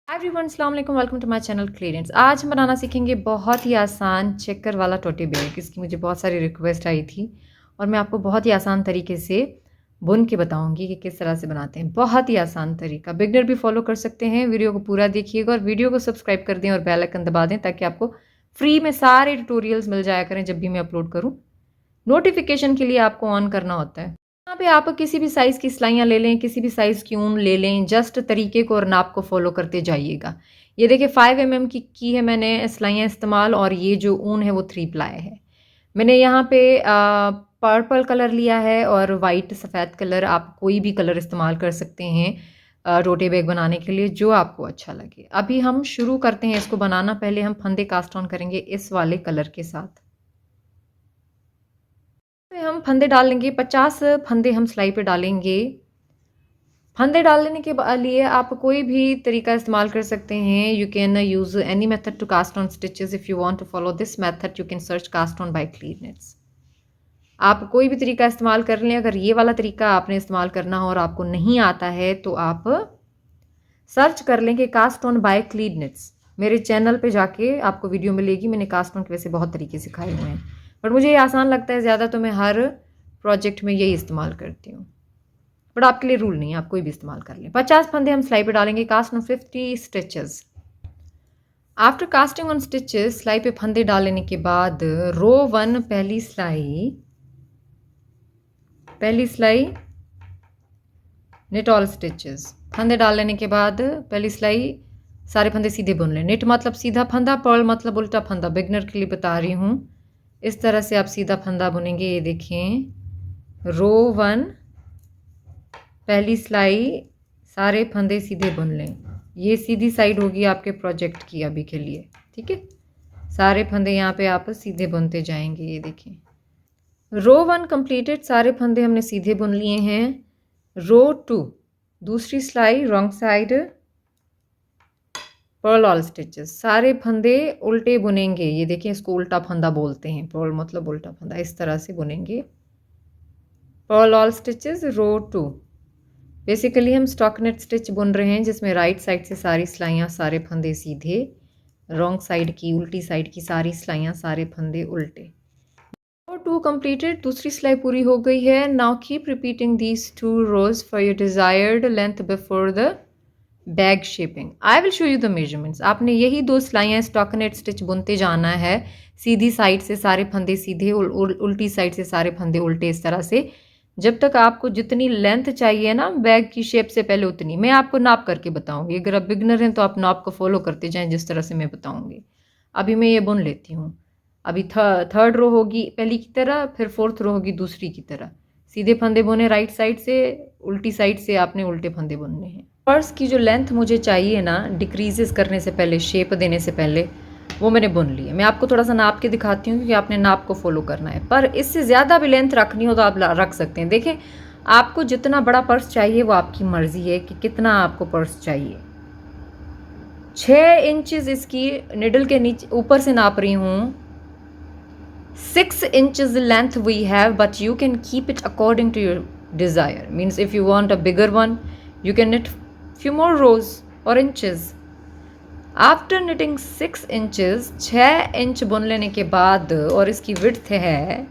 Everyone, अस्सलाम वालेकुम, welcome to my channel क्लीडेंट्स। आज हम बनाना सीखेंगे बहुत ही आसान चेकर वाला टोटे बैग। इसकी मुझे बहुत सारी रिक्वेस्ट आई थी और मैं आपको बहुत ही आसान तरीके से बुन के बताऊंगी कि किस तरह से बनाते हैं। बहुत ही आसान तरीका, बिगनर भी फॉलो कर सकते हैं। वीडियो को पूरा देखिएगा और वीडियो को सब्सक्राइप कर दें और बेल आइकन दबा दें ताकि आपको फ्री में सारे ट्यूटोरियल्स मिल जाया करें जब भी मैं अपलोड करूँ। नोटिफिकेशन के लिए आपको ऑन करना होता है। यहाँ पे आप किसी भी साइज़ की सिलाइयाँ ले लें, किसी भी साइज़ की ऊन ले लें, जस्ट तरीके को और नाप को फॉलो करते जाइएगा। ये देखिए 5 mm की है मैंने सिलाइयाँ इस्तेमाल, और ये जो ऊन है वो 3 प्लाई है। मैंने यहाँ पे पर्पल कलर लिया है और वाइट सफ़ेद कलर। आप कोई भी कलर इस्तेमाल कर सकते हैं टोटे बैग बनाने के लिए, जो आपको अच्छा लगे। अभी हम शुरू करते हैं इसको बनाना। पहले हम फंदे कास्ट ऑन करेंगे इस वाले कलर के साथ। हम फंदे डाल लेंगे, 50 फंदे हम सिलाई पे डालेंगे। फंदे डालने के लिए आप कोई भी तरीका इस्तेमाल कर सकते हैं। You can use any method to cast on stitches. If you want to follow this method you can search cast on by CLYDKNITS। आप कोई भी तरीका इस्तेमाल कर लें। अगर ये वाला तरीका आपने इस्तेमाल करना हो और आपको नहीं आता है तो आप सर्च कर लें कि कास्ट ऑन बाय CLYDKNITS। मेरे चैनल पे जाके आपको वीडियो मिलेगी। मैंने कास्ट ऑन के वैसे बहुत तरीके सिखाए हुए हैं, बट मुझे ये आसान लगता है ज़्यादा, तो मैं हर प्रोजेक्ट में यही इस्तेमाल करती हूँ। बट आपके लिए रूल नहीं है, आप कोई भी इस्तेमाल कर लें। 50 फंदे हम सिलाई पे डालेंगे। Cast on 50 stitches. After casting on stitches, सिलाई पे फंदे डालने के बाद रो 1 पहली सिलाई निट ऑल स्टिचेस। फंदे डाल लेने के बाद पहली सिलाई सारे फंदे सीधे बुन लें। निट मतलब सीधा फंदा, पर्ल मतलब उल्टा फंदा। बिगनर के लिए बता रही हूँ। इस तरह से आप सीधा फंदा बुनेंगे। ये देखें, रो 1 पहली सिलाई सारे फंदे सीधे बुन लें। ये सीधी साइड होगी आपके प्रोजेक्ट की अभी के लिए, ठीक है। सारे फंदे यहाँ पे आप सीधे बुनते जाएंगे। ये देखें, रो 1 कंप्लीटेड। सारे फंदे हमने सीधे बुन लिए हैं। रो 2 दूसरी सिलाई wrong side purl all stitches. सारे फंदे उल्टे बुनेंगे। ये देखें, इसको उल्टा फंदा बोलते हैं। पर्ल मतलब उल्टा फंदा। इस तरह से बुनेंगे पर्ल ऑल स्टिचेस रो 2। बेसिकली हम स्टॉकनेट स्टिच बुन रहे हैं जिसमें राइट साइड से सारी सिलाइयाँ सारे फंदे सीधे, रॉन्ग साइड की उल्टी साइड की सारी सिलाइयाँ सारे फंदे उल्टे। Row 2 completed. दूसरी सिलाई पूरी हो गई है। Now keep repeating these 2 rows for your desired length before the bag shaping. I will show you the measurements. आपने यही 2 सिलाइयाँ स्टॉकनेट स्टिच बुनते जाना है। सीधी साइड से सारे फंदे सीधे, उल्टी साइड से सारे फंदे उल्टे, इस तरह से, जब तक आपको जितनी लेंथ चाहिए ना बैग की शेप से पहले उतनी। मैं आपको नाप करके बताऊंगी। अगर आप बिगनर हैं तो आप नाप को फॉलो करते जाएं जिस तरह से मैं बताऊंगी। अभी मैं ये बुन लेती हूँ। अभी थर्ड रो होगी पहली की तरह, फिर फोर्थ रो होगी दूसरी की तरह। सीधे फंदे बुने राइट साइड से, उल्टी साइड से आपने उल्टे फंदे बुनने हैं। पर्स की जो लेंथ मुझे चाहिए ना डिक्रीजेस करने से पहले, शेप देने से पहले, वो मैंने बुन ली है। मैं आपको थोड़ा सा नाप के दिखाती हूँ क्योंकि आपने नाप को फॉलो करना है। पर इससे ज़्यादा भी लेंथ रखनी हो तो आप रख सकते हैं। देखें, आपको जितना बड़ा पर्स चाहिए वो आपकी मर्ज़ी है कि कितना आपको पर्स चाहिए। 6 इंचज़ इसकी निडल के नीचे ऊपर से नाप रही हूँ। 6 inches length we have, but you can keep it according to your desire. Means if you want a bigger one, you can knit few more rows or inches. After knitting 6 inches, 6 inch बुन लेने के बाद, और इसकी width है,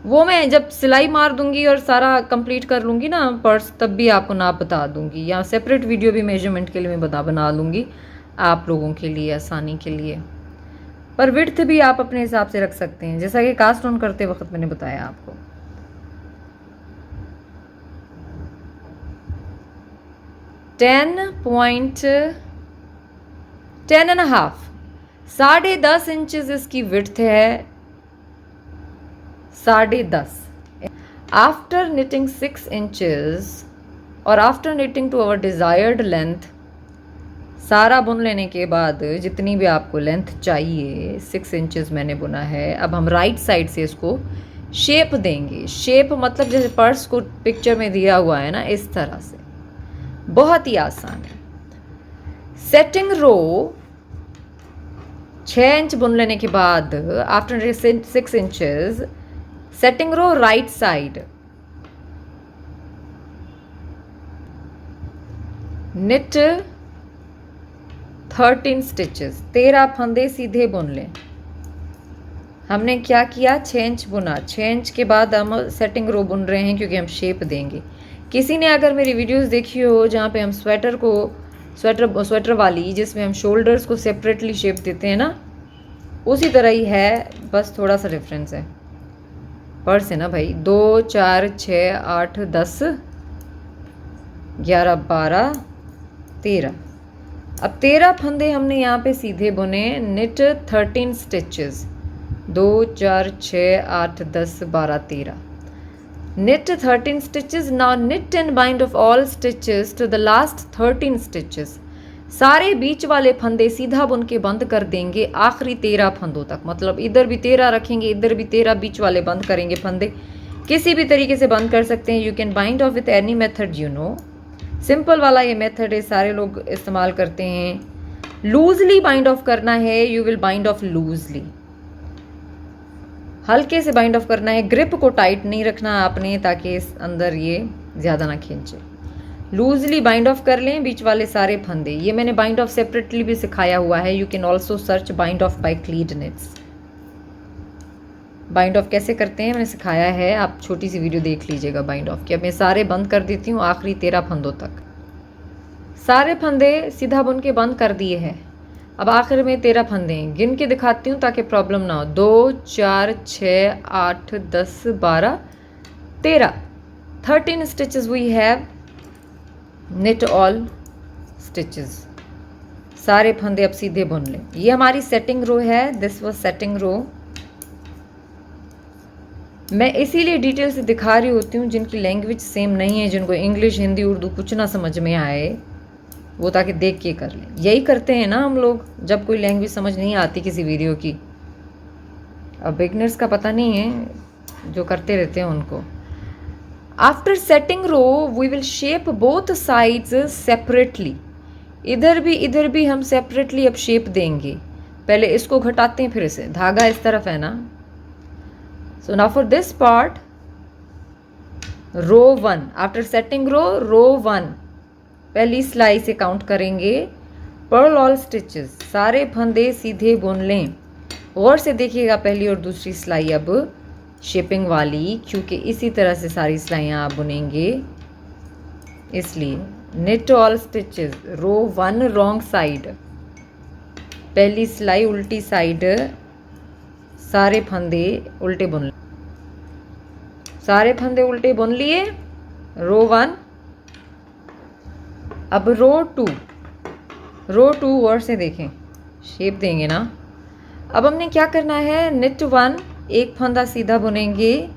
वो मैं जब सिलाई मार दूंगी और सारा कंप्लीट कर लूँगी ना पर्स, तब भी आपको नाप बता दूंगी। या सेपरेट वीडियो भी मेजरमेंट के लिए मैं बना लूँगी आप लोगों के लिए आसानी के लिए। पर विड्थ भी आप अपने हिसाब से रख सकते हैं, जैसा कि कास्ट ऑन करते वक्त मैंने बताया आपको। 10.5 10.5 इंचेस इसकी विड्थ है। 10.5 आफ्टर निटिंग 6 इंचेस और after knitting to our desired length, सारा बुन लेने के बाद जितनी भी आपको लेंथ चाहिए 6 इंचेस मैंने बुना है। अब हम राइट साइड से इसको शेप देंगे। शेप मतलब जैसे पर्स को पिक्चर में दिया हुआ है ना, इस तरह से। बहुत ही आसान है। सेटिंग रो 6 इंच बुन लेने के बाद आफ्टर 6 इंचेस, सेटिंग रो राइट साइड, knit 13 स्टिचेस, 13 फंदे सीधे बुन लें। हमने क्या किया, 6 इंच बुना, 6 इंच के बाद हम सेटिंग रो बुन रहे हैं क्योंकि हम शेप देंगे। किसी ने अगर मेरी वीडियोस देखी हो जहाँ पे हम स्वेटर वाली जिसमें हम शोल्डर्स को सेपरेटली शेप देते हैं ना, उसी तरह ही है, बस थोड़ा सा डिफरेंस है। पर्स है ना भाई। 2 4 6 8 10 11 12 13। अब 13 फंदे हमने यहाँ पे सीधे बुने। Knit 13 stitches, 2 4 6 8 10 12 13। knit 13 stitches. Now knit and bind of all stitches to the last 13 stitches. सारे बीच वाले फंदे सीधा बुन के बंद कर देंगे आखिरी 13 फंदों तक। मतलब इधर भी 13 रखेंगे, इधर भी 13, बीच वाले बंद करेंगे फंदे। किसी भी तरीके से बंद कर सकते हैं। You can bind of with any method, you know. Simple वाला ये मेथड है, सारे लोग इस्तेमाल करते हैं। लूजली बाइंड ऑफ करना है, you will bind of loosely. हल्के से बाइंड ऑफ करना है, ग्रिप को टाइट नहीं रखना आपने ताकि इस अंदर ये ज़्यादा ना खींचे। लूजली बाइंड ऑफ कर लें बीच वाले सारे फंदे। ये मैंने बाइंड ऑफ सेपरेटली भी सिखाया हुआ है। You can also search bind off by CLYDKNITS। Bind off कैसे करते हैं मैंने सिखाया है, आप छोटी सी वीडियो देख लीजिएगा बाइंड ऑफ की। अब मैं सारे बंद कर देती हूँ आखिरी 13 फंदों तक। सारे फंदे सीधा बुन के बंद कर दिए हैं। अब आखिर में 13 फंदे हैं, गिन के दिखाती हूँ ताकि प्रॉब्लम ना हो। 2 4 6 8 10 12 13। 13 stitches we have. knit all stitches। सारे फंदे अब सीधे बुन लें। ये हमारी सेटिंग रो है। दिस वाज सेटिंग रो। मैं इसीलिए डिटेल से दिखा रही होती हूँ जिनकी लैंग्वेज सेम नहीं है, जिनको इंग्लिश हिंदी उर्दू कुछ ना समझ में आए, वो ताकि देख के कर लें। यही करते हैं ना हम लोग जब कोई लैंग्वेज समझ नहीं आती किसी वीडियो की। अब बिगनर्स का पता नहीं है, जो करते रहते हैं उनको। After setting row we will shape both sides separately. इधर भी हम सेपरेटली अब शेप देंगे। पहले इसको घटाते हैं, फिर इसे। धागा इस तरफ है ना। So now for this part, row 1, after setting row 1 पहली सिलाई से काउंट करेंगे। पर्ल ऑल स्टिचेस, सारे फंदे सीधे बुन लें। गौर से देखिएगा पहली और दूसरी सिलाई अब शेपिंग वाली, क्योंकि इसी तरह से सारी सिलाइयाँ आप बुनेंगे इसलिए। knit all stitches, रो 1 रॉन्ग साइड, पहली सिलाई उल्टी साइड, सारे फंदे उल्टे बुन लिए। सारे फंदे उल्टे बुन लिए, रो 1। अब रो 2 और से देखें, शेप देंगे ना। अब हमने क्या करना है, knit 1 एक फंदा सीधा बुनेंगे।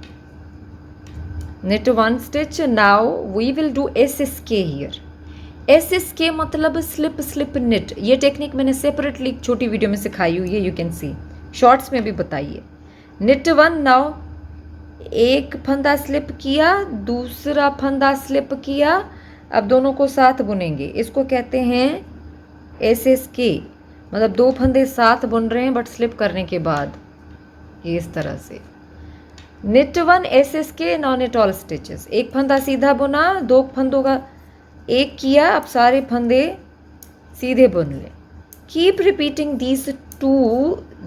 knit 1 stitch। Now we will do SSK here. SSK मतलब स्लिप knit। ये टेक्निक मैंने सेपरेटली एक छोटी वीडियो में सिखाई हुई है, यू कैन सी। शॉर्ट्स में भी बताइए। knit 1, नाउ एक फंदा स्लिप किया, दूसरा फंदा स्लिप किया, अब दोनों को साथ बुनेंगे। इसको कहते हैं SSK, मतलब 2 फंदे साथ बुन रहे हैं बट स्लिप करने के बाद, ये इस तरह से। knit 1 SSK। Now knit all stitches, एक फंदा सीधा बुना, 2 फंदों का एक किया, अब सारे फंदे सीधे बुन लें। Keep repeating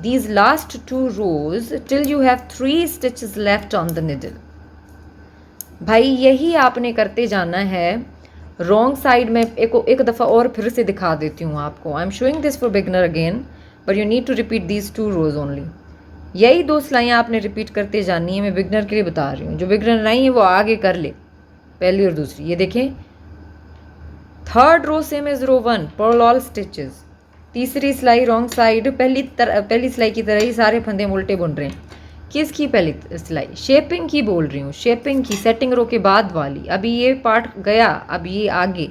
these last 2 rows till you have 3 stitches left on the needle। भाई यही आपने करते जाना है। रॉन्ग साइड में एक दफ़ा और फिर से दिखा देती हूँ आपको। I am showing this for beginner again, but you need to repeat these 2 rows only. यही 2 सिलाइयाँ आपने रिपीट करते जानी है। मैं बिगनर के लिए बता रही हूँ, जो बिगनर नहीं है वो आगे कर ले, पहली और दूसरी। ये देखें, 3rd रो सेम एज रो 1, पर्ल ऑल स्टिचेस। तीसरी सिलाई रॉन्ग साइड, पहली सिलाई की तरह ही सारे फंदे उल्टे बुन रहे हैं। किसकी पहली सिलाई? शेपिंग की बोल रही हूँ, शेपिंग की, सेटिंग रो के बाद वाली। अभी ये पार्ट गया, अब ये आगे।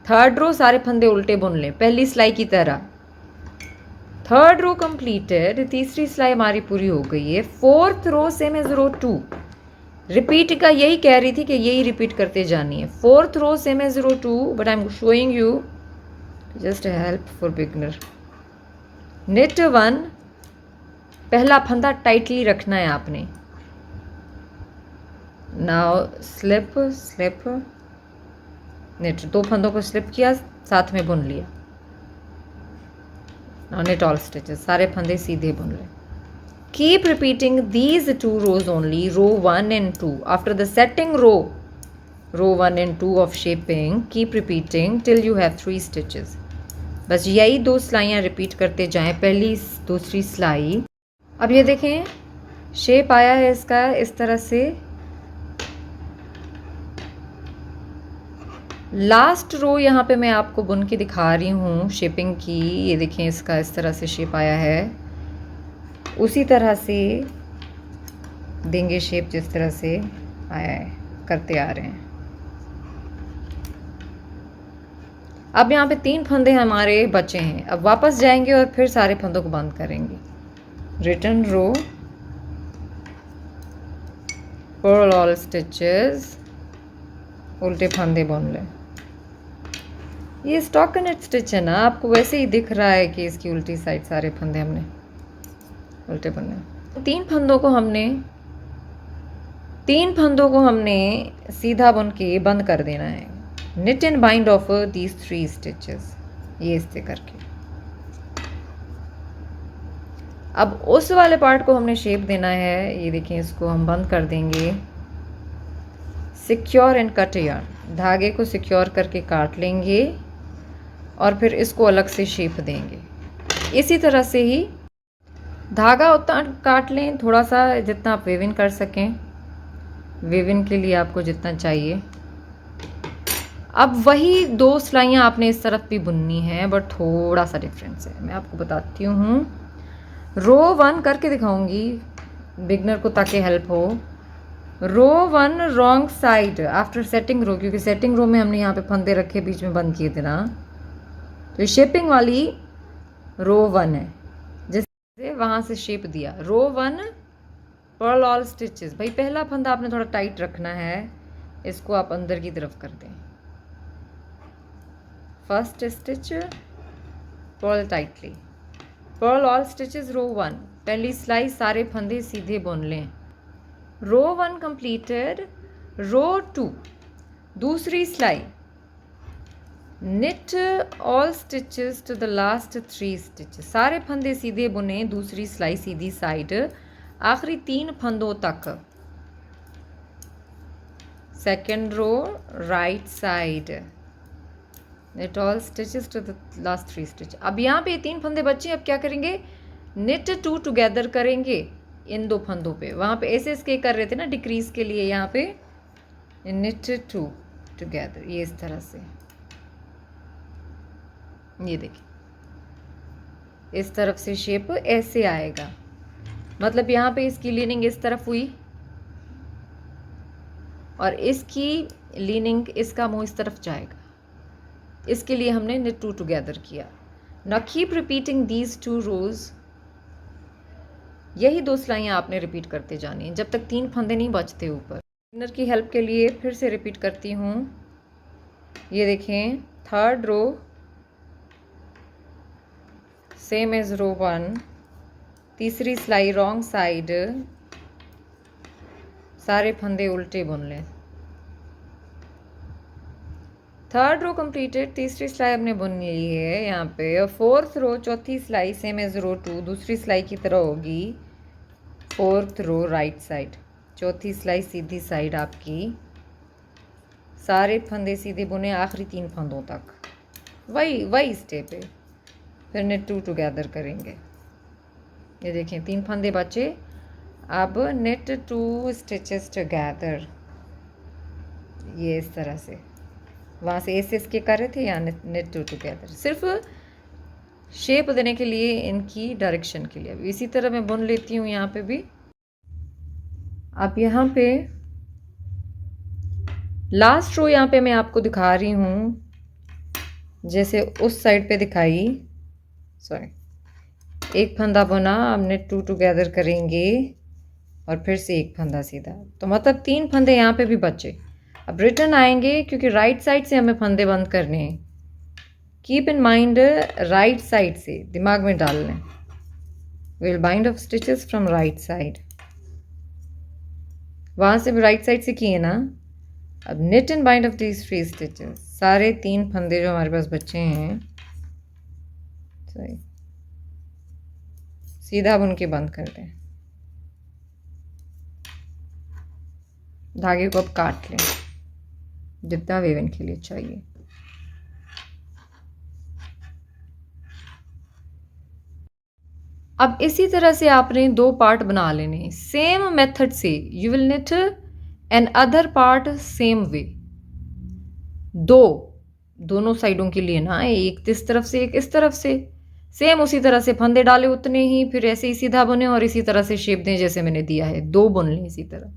3rd रो सारे फंदे उल्टे बुन लें पहली सिलाई की तरह। 3rd रो कंप्लीटेड, तीसरी सिलाई हमारी पूरी हो गई है। 4th row same as row 2। Repeat का यही कह रही थी कि यही रिपीट करते जानी है। 4th row same as row 2, but I am showing you just help for beginner. knit 1, पहला फंदा टाइटली रखना है आपने। नाउ स्लिप knit, 2 फंदों को स्लिप किया, साथ में बुन लिया। नाउ knit all stitches, सारे फंदे सीधे बुन लें. Keep repeating these 2 rows only, row 1 and 2. After the setting row 1 and 2 of shaping, keep repeating till you have 3 stitches. बस यही 2 सिलाइयाँ रिपीट करते जाएं, पहली दूसरी सिलाई. अब ये देखें शेप आया है इसका इस तरह से. लास्ट रो यहाँ पे मैं आपको बुन के दिखा रही हूँ शेपिंग की. ये देखें इसका इस तरह से शेप आया है. उसी तरह से देंगे शेप जिस तरह से आया है, करते आ रहे हैं. अब यहाँ पे 3 फंदे हमारे बचे हैं. अब वापस जाएंगे और फिर सारे फंदों को बंद करेंगे. रिटर्न रो, पर्ल ऑल स्टिचेस, उल्टे फंदे बुन लें. ये स्टॉकिनेट स्टिच है ना, आपको वैसे ही दिख रहा है कि इसकी उल्टी साइड सारे फंदे हमने उल्टे बुनने. 3 फंदों को हमने सीधा बुन के बंद कर देना है. knit and bind of these 3 stitches, ये इससे करके. अब उस वाले पार्ट को हमने शेप देना है. ये देखिए इसको हम बंद कर देंगे. सिक्योर एंड कट यार्न, धागे को सिक्योर करके काट लेंगे और फिर इसको अलग से शेप देंगे. इसी तरह से ही धागा उतना काट लें थोड़ा सा जितना आप वेविंग कर सकें. वेविंग के लिए आपको जितना चाहिए. अब वही 2 सिलाइयाँ आपने इस तरफ भी बुननी है, बट थोड़ा सा डिफरेंस है. मैं आपको बताती हूँ. रो 1 करके दिखाऊंगी बिगनर को ताकि हेल्प हो. रो 1 रॉन्ग साइड आफ्टर सेटिंग रो, क्योंकि सेटिंग रो में हमने यहाँ पे फंदे रखे बीच में बंद किए थे ना. तो शेपिंग वाली रो 1 है, जिससे वहाँ से शेप दिया. रो 1 पर्ल ऑल स्टिचेस. भाई पहला फंदा आपने थोड़ा टाइट रखना है, इसको आप अंदर की तरफ कर दें. First stitch purl tightly, purl all stitches row 1. पहली सिलाई सारे फंदे सीधे बुन लें. रो 1 कंप्लीटेड. रो 2 दूसरी सिलाई, knit all stitches to the last 3 stitches. सारे फंदे सीधे बुने, दूसरी सिलाई सीधी साइड, आखिरी 3 फंदों तक. Second row right side, knit all stitches to the last 3 stitches. अब यहाँ पे 3 फंदे बचे. अब क्या करेंगे, knit 2 टुगेदर करेंगे इन 2 फंदों पे. वहाँ पे ऐसे इसके कर रहे थे ना डिक्रीज के लिए, यहाँ पे knit 2 टुगेदर. ये इस तरह से, ये देखिए इस तरफ से शेप ऐसे आएगा. मतलब यहाँ पे इसकी लीनिंग इस तरफ हुई और इसकी लीनिंग, इसका मुंह इस तरफ जाएगा. इसके लिए हमने knit 2 टुगेदर किया. नाउ कीप रिपीटिंग दीज 2 रोज. यही 2 सिलाइयाँ आपने रिपीट करते जानी है जब तक 3 फंदे नहीं बचते ऊपर. बिगिनर की हेल्प के लिए फिर से रिपीट करती हूँ. ये देखें थर्ड रो सेम एज रो 1. तीसरी सिलाई रॉन्ग साइड, सारे फंदे उल्टे बुन लें. Third row completed. तीसरी सिलाई हमने बुन ली है यहाँ पे. और फोर्थ रो चौथी सिलाई सेम एज रो 2 दूसरी सिलाई की तरह होगी. फोर्थ रो राइट साइड, चौथी सिलाई सीधी साइड आपकी. सारे फंदे सीधे बुने आखिरी 3 फंदों तक. वही स्टेप है. फिर knit 2 टुगेदर करेंगे. ये देखें 3 फंदे बचे. अब knit 2 स्टिचेस टुगेदर, ये इस तरह से. वहाँ से ऐसे इसके कर रहे थे, यहाँ knit 2 टुगेदर, सिर्फ शेप देने के लिए, इनकी डायरेक्शन के लिए. अब इसी तरह मैं बुन लेती हूँ यहाँ पे भी. अब यहाँ पे लास्ट रो यहाँ पे मैं आपको दिखा रही हूँ जैसे उस साइड पे दिखाई. सॉरी, एक फंदा बुना, अब knit 2 टुगेदर करेंगे और फिर से एक फंदा सीधा. तो मतलब 3 फंदे यहाँ पे भी बचे. अब रिटर्न आएंगे क्योंकि राइट साइड से हमें फंदे बंद करने हैं. Keep in mind right side से दिमाग में डाल लें. Will bind of stitches from right side. वहाँ से भी राइट साइड से किए ना. अब knit and bind of these 3 stitches. सारे 3 फंदे जो हमारे पास बचे हैं, सही सीधा बुन के बंद कर दें। धागे को अब काट लें जितना वेवन के लिए चाहिए। अब इसी तरह से आपने 2 पार्ट बना लेने हैं सेम मेथड से। You will knit an other part same way. दोनों साइडों के लिए ना, एक इस तरफ से एक इस तरफ से, सेम उसी तरह से फंदे डाले उतने ही, फिर ऐसे ही सीधा बुने और इसी तरह से शेप दें जैसे मैंने दिया है। 2 बुन लें इसी तरह।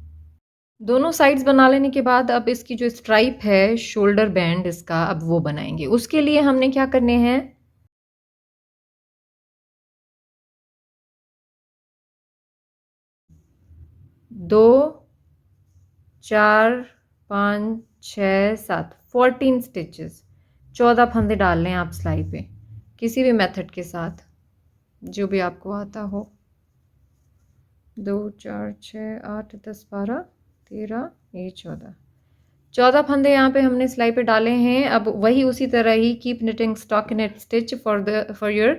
दोनों साइड्स बना लेने के बाद अब इसकी जो स्ट्राइप है, शोल्डर बैंड इसका, अब वो बनाएंगे। उसके लिए हमने क्या करने हैं, 2 4 5 6 7 14 स्टिचेस, 14 फंदे डाल लें आप सिलाई पे किसी भी मेथड के साथ जो भी आपको आता हो। 2 4 6 8 10 12 13 ये 14 फंदे यहाँ पे हमने सिलाई पे डाले हैं। अब वही उसी तरह ही keep knitting stockinette stitch for your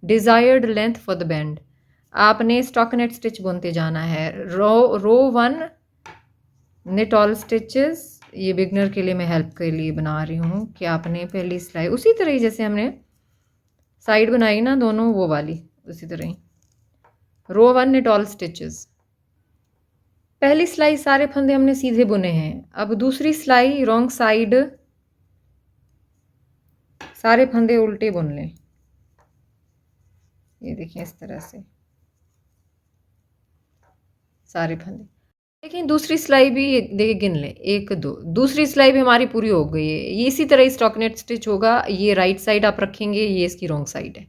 desired length for the band. आपने स्टॉकिनेट स्टिच बुनते जाना है। Row 1 knit all stitches. ये बिगनर के लिए मैं हेल्प के लिए बना रही हूँ कि आपने पहली सिलाई उसी तरह ही जैसे हमने साइड बनाई ना दोनों, वो वाली उसी तरह ही रो 1 निट ऑल स्टिचेस। पहली सिलाई सारे फंदे हमने सीधे बुने हैं। अब दूसरी सिलाई रॉन्ग साइड सारे फंदे उल्टे बुन लें। ये देखिए इस तरह से सारे फंदे। देखिए दूसरी सिलाई भी देखिए गिन लें, 1 2, दूसरी सिलाई भी हमारी पूरी हो गई है। ये इसी तरह स्टॉकिनेट स्टिच होगा। ये राइट साइड आप रखेंगे, ये इसकी रॉन्ग साइड है,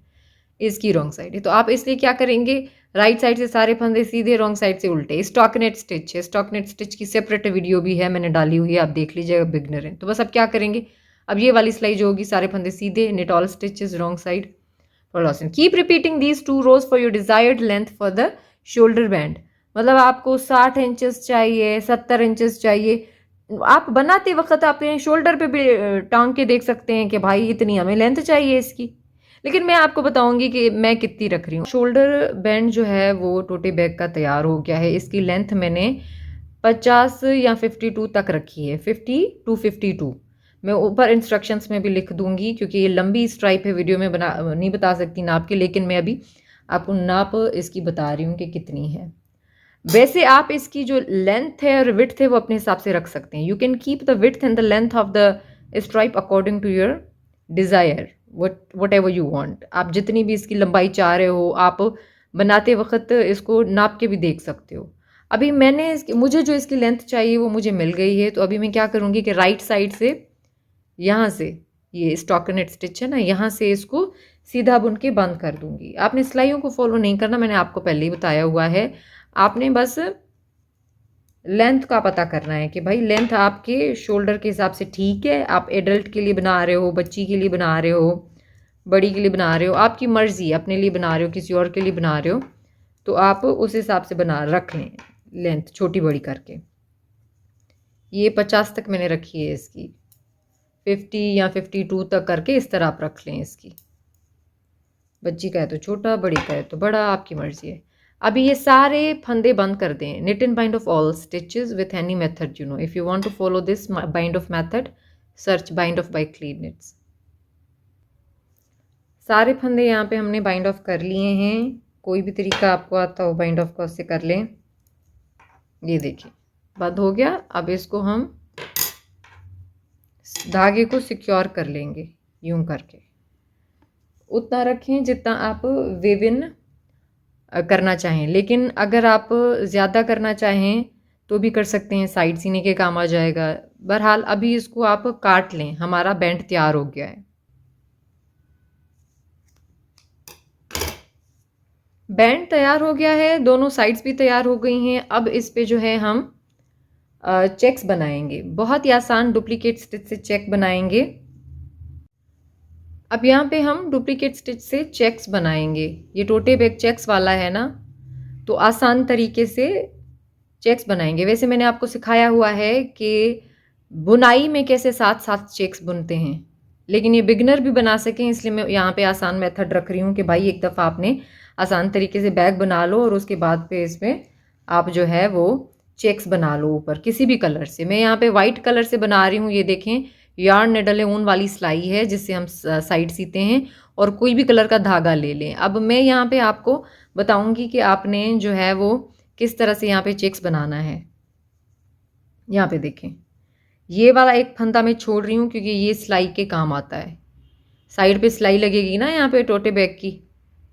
इसकी रॉन्ग साइड है। तो आप इसलिए क्या करेंगे, राइट साइड से सारे फंदे सीधे, रॉन्ग साइड से उल्टे। स्टॉकिनेट स्टिच है, स्टॉकिनेट स्टिच की सेपरेट वीडियो भी है, मैंने डाली हुई है, आप देख लीजिएगा बिगनर है। तो बस अब क्या करेंगे, अब ये वाली सिलाई जो होगी सारे फंदे सीधे, knit all stitches wrong side for lesson. Keep repeating these 2 rows for your desired length for the shoulder band. मतलब आपको 60 इंचेस चाहिए, 70 इंचेस चाहिए। आप बनाते वक्त अपने शोल्डर पे भी टांग के देख सकते हैं कि भाई इतनी हमें लेंथ चाहिए इसकी। लेकिन मैं आपको बताऊंगी कि मैं कितनी रख रही हूँ। शोल्डर बैंड जो है वो टोटे बैग का तैयार हो गया है। इसकी लेंथ मैंने 50 या 52 तक रखी है, 50 to 52। मैं ऊपर इंस्ट्रक्शंस में भी लिख दूंगी क्योंकि ये लंबी स्ट्राइप है, वीडियो में बना नहीं बता सकती नाप के, लेकिन मैं अभी आपको नाप इसकी बता रही हूँ कि कितनी है। वैसे आप इसकी जो लेंथ है और विड्थ है वो अपने हिसाब से रख सकते हैं। You can keep the width and the length of the stripe according to your desire, whatever you want. आप जितनी भी इसकी लंबाई चाह रहे हो, आप बनाते वक्त इसको नाप के भी देख सकते हो। अभी मुझे जो इसकी लेंथ चाहिए वो मुझे मिल गई है। तो अभी मैं क्या करूँगी कि राइट साइड से, यहाँ से, ये स्टॉकिनेट स्टिच है ना, यहाँ से इसको सीधा बुन के बंद कर दूंगी। आपने सिलाइयों को फॉलो नहीं करना, मैंने आपको पहले ही बताया हुआ है। आपने बस लेंथ का पता करना है कि भाई लेंथ आपके शोल्डर के हिसाब से ठीक है। आप एडल्ट के लिए बना रहे हो, बच्ची के लिए बना रहे हो, बड़ी के लिए बना रहे हो, आपकी मर्जी, अपने लिए बना रहे हो, किसी और के लिए बना रहे हो, तो आप उस हिसाब से बना रख लें लेंथ छोटी बड़ी करके। ये 50 तक मैंने रखी है इसकी, 50 या 52 तक करके इस तरह आप रख लें इसकी। बच्ची का है तो छोटा, बड़ी का है तो बड़ा, आपकी मर्जी है। अभी ये सारे फंदे बंद कर दें। knit and bind of all stitches with any method, you know, if you want to follow this bind of method, search bind of by CLYDKNITS। सारे फंदे यहाँ पे हमने बाइंड ऑफ कर लिए हैं। कोई भी तरीका आपको आता हो बाइंड ऑफ का उससे कर लें। ये देखिए बंद हो गया। अब इसको हम धागे को सिक्योर कर लेंगे यूं करके। उतना रखें जितना आप वेविन करना चाहें, लेकिन अगर आप ज़्यादा करना चाहें तो भी कर सकते हैं, साइड सीने के काम आ जाएगा। बहरहाल अभी इसको आप काट लें, हमारा बैंड तैयार हो गया है। बैंड तैयार हो गया है, दोनों साइड्स भी तैयार हो गई हैं। अब इस पे जो है हम चेक्स बनाएंगे। बहुत ही आसान डुप्लीकेट स्टिच से चेक बनाएंगे। अब यहाँ पे हम डुप्लीकेट स्टिच से चेक्स बनाएंगे। ये टोटे बैग चेक्स वाला है ना, तो आसान तरीके से चेक्स बनाएंगे। वैसे मैंने आपको सिखाया हुआ है कि बुनाई में कैसे साथ साथ चेक्स बुनते हैं, लेकिन ये बिगनर भी बना सकें, इसलिए मैं यहाँ पे आसान मेथड रख रही हूँ कि भाई एक दफ़ा आपने आसान तरीके से बैग बना लो और उसके बाद पे इसमें आप जो है वो चेक्स बना लो ऊपर किसी भी कलर से। मैं यहाँ पे वाइट कलर से बना रही हूँ, ये देखें यार्न निडल ऊन वाली सिलाई है जिससे हम साइड सीते हैं, और कोई भी कलर का धागा ले लें। अब मैं यहाँ पे आपको बताऊंगी कि आपने जो है वो किस तरह से यहाँ पे चेक्स बनाना है। यहाँ पे देखें, ये वाला एक फंदा मैं छोड़ रही हूँ क्योंकि ये सिलाई के काम आता है। साइड पे सिलाई लगेगी ना यहाँ पे टोटे बैग की,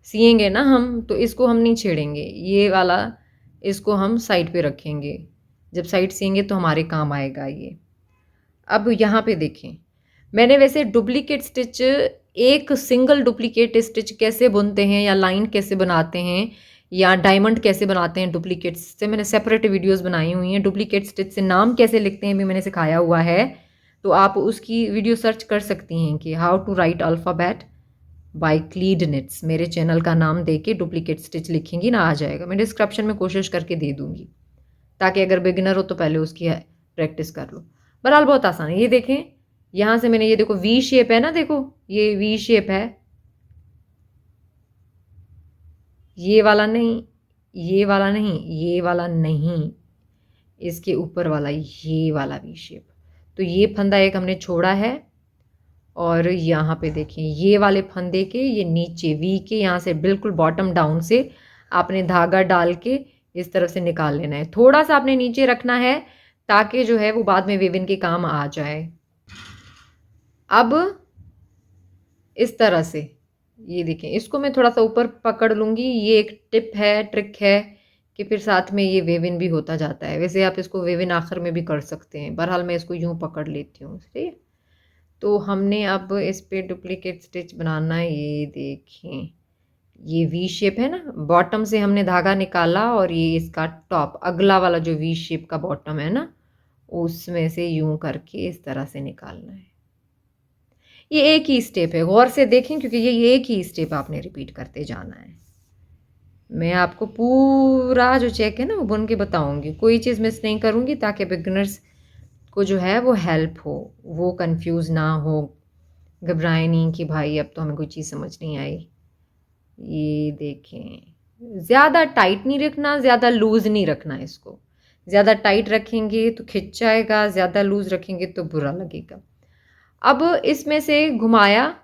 सिएंगे ना हम, तो इसको हम नहीं छेड़ेंगे, ये वाला इसको हम साइड पे रखेंगे, जब साइड सिएंगे तो हमारे काम आएगा ये। अब यहाँ पे देखें, मैंने वैसे डुप्लीकेट स्टिच, एक सिंगल डुप्लीकेट स्टिच कैसे बुनते हैं या लाइन कैसे बनाते हैं या डायमंड कैसे बनाते हैं डुप्लीकेट से, मैंने सेपरेट वीडियोस बनाई हुई हैं। डुप्लीकेट स्टिच से नाम कैसे लिखते हैं भी मैंने सिखाया हुआ है, तो आप उसकी वीडियो सर्च कर सकती हैं कि how to write alphabet by Clydknits. मेरे चैनल का नाम दे के डुप्लीकेट स्टिच लिखेंगी ना, आ जाएगा। मैं डिस्क्रिप्शन में कोशिश करके दे दूंगी ताकि अगर बिगिनर हो तो पहले उसकी प्रैक्टिस कर लो। बहरहाल बहुत आसान है। ये देखें, यहाँ से मैंने, ये देखो वी शेप है ना, देखो ये वी शेप है, ये वाला नहीं, ये वाला नहीं, ये वाला नहीं, इसके ऊपर वाला, ये वाला वी शेप। तो ये फंदा एक हमने छोड़ा है, और यहाँ पे देखिए ये वाले फंदे के ये नीचे वी के यहाँ से बिल्कुल बॉटम डाउन से आपने धागा डाल के इस तरफ से निकाल लेना है। थोड़ा सा आपने नीचे रखना है ताकि जो है वो बाद में वेविन के काम आ जाए। अब इस तरह से ये देखें, इसको मैं थोड़ा सा ऊपर पकड़ लूँगी, ये एक टिप है, ट्रिक है कि फिर साथ में ये वेविन भी होता जाता है। वैसे आप इसको वेविन आखिर में भी कर सकते हैं, बहरहाल मैं इसको यूँ पकड़ लेती हूँ, ठीक है। तो हमने अब इस पे डुप्लीकेट स्टिच बनाना है। ये देखें, ये वी शेप है ना, बॉटम से हमने धागा निकाला और ये इसका टॉप, अगला वाला जो वी शेप का बॉटम है ना, उसमें से यूं करके इस तरह से निकालना है। ये एक ही स्टेप है, गौर से देखें क्योंकि ये एक ही स्टेप आपने रिपीट करते जाना है। मैं आपको पूरा जो चेक है ना वो बुन के बताऊंगी, कोई चीज़ मिस नहीं करूंगी ताकि बिगनर्स को जो है वो हेल्प हो, वो कंफ्यूज ना हो, घबराए नहीं कि भाई अब तो हमें कोई चीज़ समझ नहीं आई। ये देखें, ज़्यादा टाइट नहीं रखना, ज़्यादा लूज़ नहीं रखना इसको। ज़्यादा टाइट रखेंगे तो खिंच जाएगा, ज़्यादा लूज़ रखेंगे तो बुरा लगेगा। अब इसमें से घुमाया,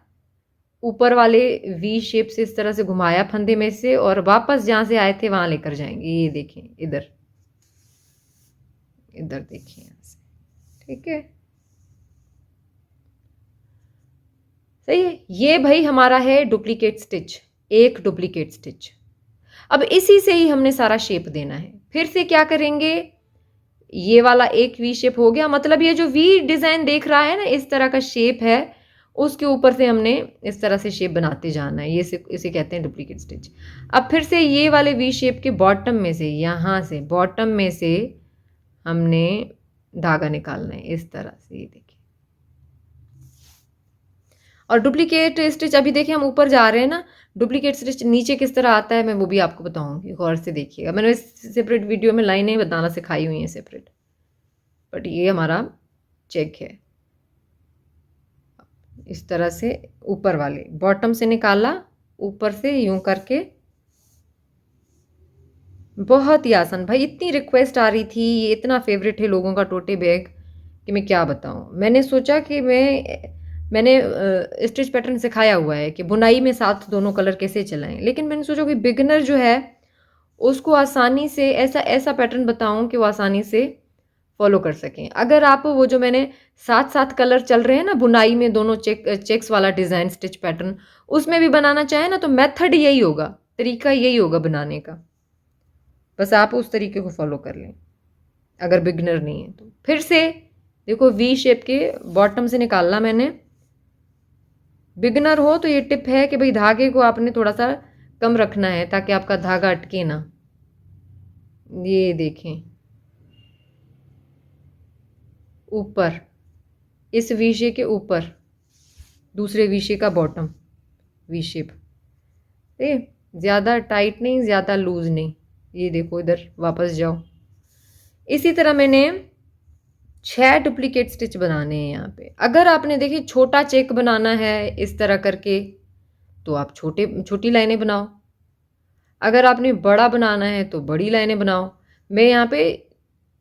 ऊपर वाले वी शेप से इस तरह से घुमाया फंदे में से, और वापस जहाँ से आए थे वहाँ लेकर जाएंगे। ये देखें, इधर इधर देखें यहाँ से, ठीक है, सही है। ये भाई हमारा है डुप्लीकेट स्टिच, एक डुप्लीकेट स्टिच। अब इसी से ही हमने सारा शेप देना है। फिर से क्या करेंगे, ये वाला एक वी शेप हो गया, मतलब ये जो वी डिज़ाइन देख रहा है ना, इस तरह का शेप है, उसके ऊपर से हमने इस तरह से शेप बनाते जाना है। ये इसे कहते हैं डुप्लीकेट स्टिच। अब फिर से ये वाले वी शेप के बॉटम में से, यहाँ से बॉटम में से हमने धागा निकालना है इस तरह से, ये देखिए। और डुप्लीकेट स्टिच अभी देखिए हम ऊपर जा रहे हैं ना, डुप्लीकेट स्टिच नीचे किस तरह आता है मैं वो भी आपको बताऊंगी, गौर से देखिएगा। मैंने इस सेपरेट वीडियो में लाइनें बताना सिखाई हुई हैं सेपरेट, बट ये हमारा चेक है। इस तरह से ऊपर वाले बॉटम से निकाला, ऊपर से यूं करके, बहुत ही आसान। भाई इतनी रिक्वेस्ट आ रही थी, ये इतना फेवरेट है लोगों का टोटे बैग कि मैं क्या बताऊं। मैंने सोचा कि मैंने स्टिच पैटर्न सिखाया हुआ है कि बुनाई में साथ दोनों कलर कैसे चलाएं, लेकिन मैंने सोचा कि बिगिनर जो है उसको आसानी से ऐसा ऐसा पैटर्न बताऊं कि वो आसानी से फॉलो कर सकें। अगर आप वो जो मैंने साथ साथ कलर चल रहे हैं ना बुनाई में, दोनों चेक्स वाला डिज़ाइन स्टिच पैटर्न, उसमें भी बनाना चाहें ना तो मेथड यही होगा, तरीका यही होगा बनाने का। बस आप उस तरीके को फॉलो कर लें अगर बिगनर नहीं है तो। फिर से देखो, वी शेप के बॉटम से निकालना मैंने। बिगनर हो तो ये टिप है कि भाई धागे को आपने थोड़ा सा कम रखना है ताकि आपका धागा अटके ना। ये देखें, ऊपर इस वी शेप के ऊपर दूसरे वी शेप का बॉटम वी शेप, ठीक, ज़्यादा टाइट नहीं, ज़्यादा लूज नहीं। ये देखो, इधर वापस जाओ। इसी तरह मैंने 6 डुप्लीकेट स्टिच बनाने हैं यहाँ पे। अगर आपने देखिए छोटा चेक बनाना है इस तरह करके, तो आप छोटी लाइनें बनाओ। अगर आपने बड़ा बनाना है तो बड़ी लाइनें बनाओ। मैं यहाँ पे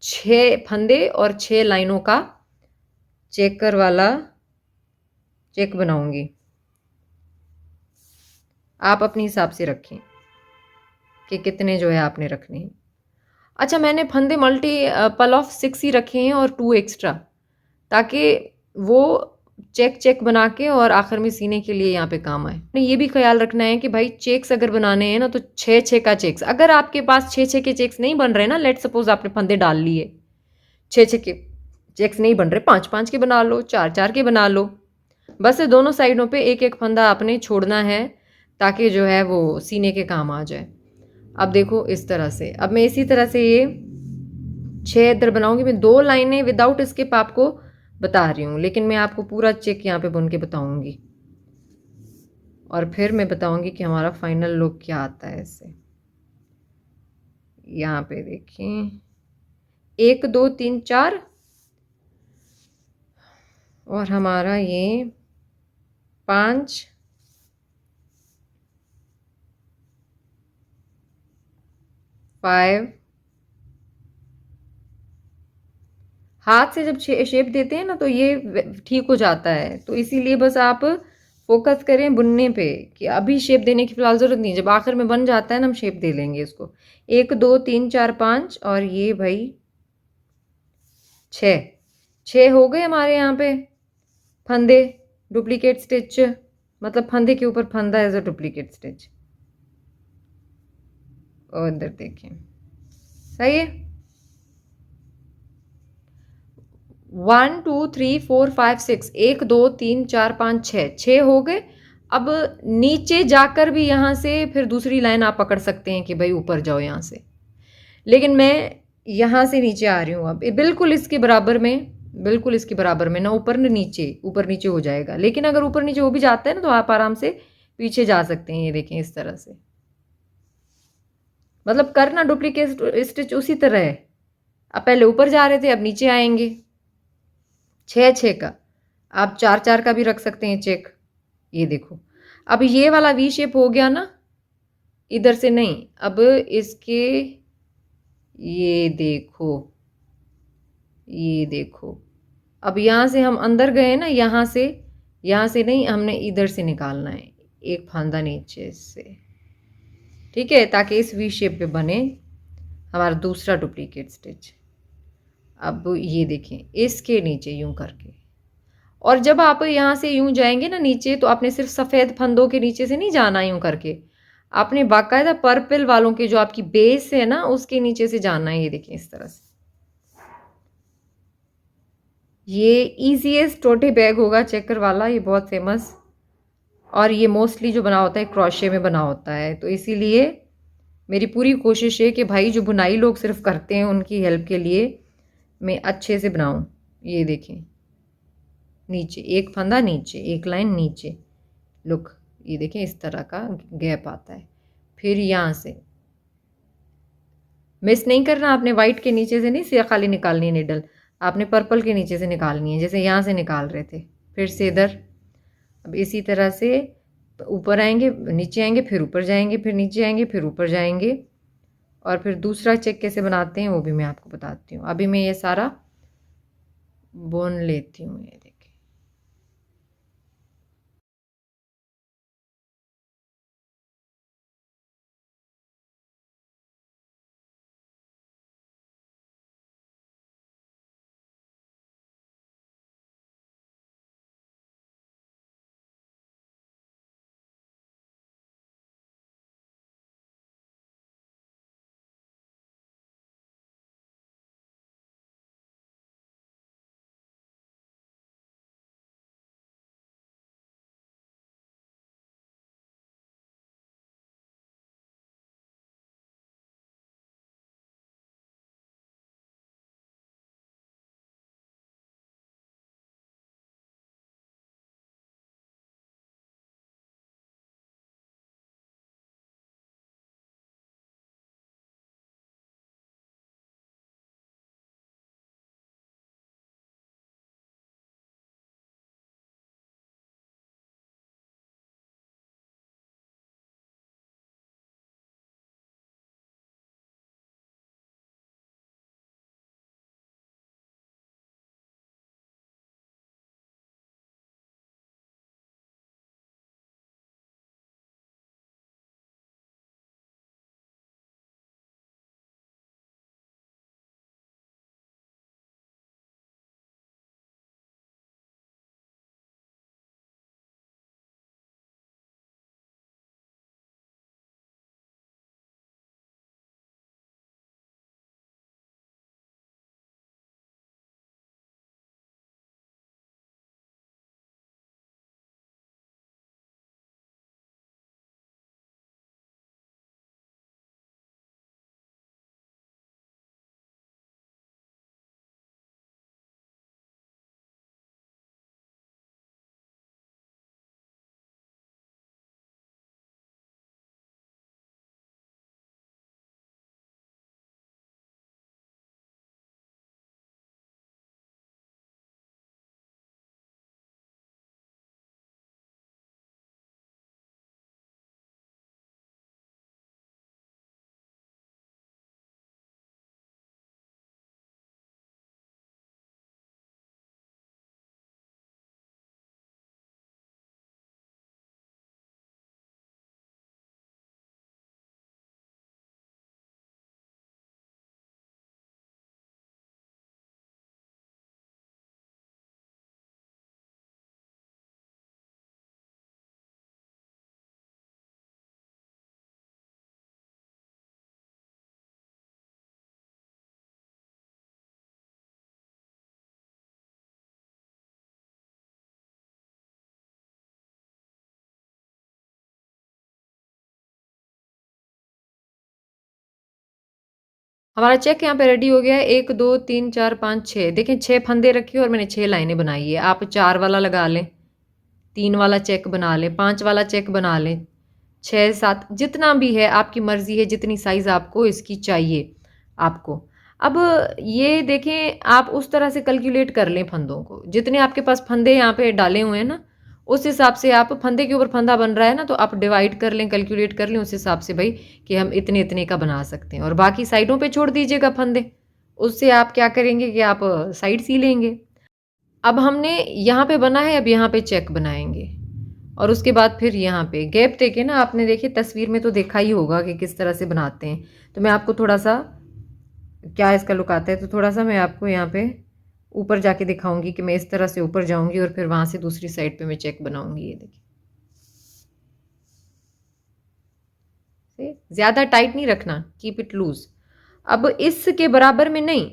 6 फंदे और 6 लाइनों का चेकर वाला चेक बनाऊंगी। आप अपने हिसाब से रखें कि कितने जो है आपने रखने हैं। अच्छा, मैंने फंदे मल्टी पल ऑफ 6 ही रखे हैं और 2 एक्स्ट्रा, ताकि वो चेक चेक बना के और आखिर में सीने के लिए यहाँ पे काम आए। ये भी ख्याल रखना है कि भाई चेक्स अगर बनाने हैं ना तो 6-6 का चेक्स। अगर आपके पास 6-6 के चेक्स नहीं बन रहे ना, लेट सपोज आपने फंदे डाल लिए, 6-6 के चेक्स नहीं बन रहे, 5-5 के बना लो, 4-4 के बना लो। बस दोनों साइडों पे एक एक फंदा आपने छोड़ना है ताकि जो है वो सीने के काम आ जाए। अब देखो इस तरह से, अब मैं इसी तरह से ये 6 इधर बनाऊंगी। मैं 2 लाइनें विदाउट स्किप आपको बता रही हूँ, लेकिन मैं आपको पूरा चेक यहाँ पे बुन के बताऊंगी और फिर मैं बताऊंगी कि हमारा फाइनल लुक क्या आता है इससे। यहाँ पे देखें 1 2 3 4 और हमारा ये 5 5। हाथ से जब शेप देते हैं ना तो ये ठीक हो जाता है, तो इसीलिए बस आप फोकस करें बुनने पे कि अभी शेप देने की फिलहाल ज़रूरत नहीं, जब आखिर में बन जाता है ना हम शेप दे लेंगे इसको। 1 2 3 4 5 और ये भाई 6 हो गए हमारे यहाँ पे फंदे डुप्लीकेट स्टिच, मतलब फंदे के ऊपर फंदा एज अ डुप्लीकेट स्टिच। और इधर देखें सही है। 1 2 3 4 5 6, 1 2 3 4 5 6 हो गए। अब नीचे जाकर भी यहाँ से फिर दूसरी लाइन आप पकड़ सकते हैं कि भाई ऊपर जाओ यहाँ से, लेकिन मैं यहाँ से नीचे आ रही हूँ। अब बिल्कुल इसके बराबर में, बिल्कुल इसके बराबर में, ना ऊपर ना नीचे, ऊपर नीचे हो जाएगा। लेकिन अगर ऊपर नीचे हो भी जाता है ना तो आप आराम से पीछे जा सकते हैं। ये देखें इस तरह से, मतलब करना डुप्लीकेट स्टिच उसी तरह है। अब पहले ऊपर जा रहे थे, अब नीचे आएंगे। 6-6 का, आप 4-4 का भी रख सकते हैं चेक। ये देखो अब ये वाला वी शेप हो गया ना, इधर से नहीं, अब इसके ये देखो, ये देखो अब यहाँ से हम अंदर गए ना, यहाँ से नहीं, हमने इधर से निकालना है एक फंदा नीचे से, ठीक है, ताकि इस वी शेप पे बने हमारा दूसरा डुप्लीकेट स्टिच। अब ये देखें इसके नीचे यूं करके, और जब आप यहाँ से यूं जाएंगे ना नीचे, तो आपने सिर्फ सफ़ेद फंदों के नीचे से नहीं जाना यूं करके, आपने बाकायदा पर्पल वालों के जो आपकी बेस है ना उसके नीचे से जाना है। ये देखें इस तरह से। ये ईजीएस्ट टोटे बैग होगा चेकर वाला, ये बहुत फेमस, और ये मोस्टली जो बना होता है क्रोशे में बना होता है, तो इसीलिए मेरी पूरी कोशिश है कि भाई जो बुनाई लोग सिर्फ करते हैं उनकी हेल्प के लिए मैं अच्छे से बनाऊं। ये देखें नीचे एक फंदा, नीचे एक लाइन, नीचे लुक, ये देखें इस तरह का गैप आता है। फिर यहाँ से मिस नहीं करना आपने, वाइट के नीचे से नहीं सिया खाली निकालनी है निडल, आपने पर्पल के नीचे से निकालनी है, जैसे यहाँ से निकाल रहे थे। फिर से इधर, अब इसी तरह से ऊपर आएंगे, नीचे आएंगे, फिर ऊपर जाएंगे, फिर नीचे आएंगे, फिर ऊपर जाएंगे, और फिर दूसरा चेक कैसे बनाते हैं वो भी मैं आपको बताती हूँ। अभी मैं ये सारा बुन लेती हूँ। ये हमारा चेक यहाँ पे रेडी हो गया है। 1 2 3 4 5 6, देखें 6 फंदे रखे और मैंने 6 लाइनें बनाई है। आप 4 वाला लगा लें, 3 वाला चेक बना लें, 5 वाला चेक बना लें, 6 7 जितना भी है आपकी मर्जी है, जितनी साइज़ आपको इसकी चाहिए आपको। अब ये देखें, आप उस तरह से कैलकुलेट कर लें फंदों को, जितने आपके पास फंदे यहाँ पे डाले हुए हैं ना, उस हिसाब से आप फंदे के ऊपर फंदा बन रहा है ना, तो आप डिवाइड कर लें, कैलकुलेट कर लें उस हिसाब से भाई, कि हम इतने इतने का बना सकते हैं। और बाकी साइडों पे छोड़ दीजिएगा फंदे, उससे आप क्या करेंगे कि आप साइड सी लेंगे। अब हमने यहाँ पे बना है, अब यहाँ पे चेक बनाएंगे और उसके बाद फिर यहाँ पे गैप देके ना, आपने देखिए तस्वीर में तो देखा ही होगा कि किस तरह से बनाते हैं। तो मैं आपको थोड़ा सा क्या इसका लुक आता है, तो थोड़ा सा मैं आपको यहाँ पे ऊपर जाके दिखाऊंगी कि मैं इस तरह से ऊपर जाऊंगी और फिर वहां से दूसरी साइड पे मैं चेक बनाऊंगी। ये देखिए, ज्यादा टाइट नहीं रखना, कीप इट लूज। अब इसके बराबर में नहीं,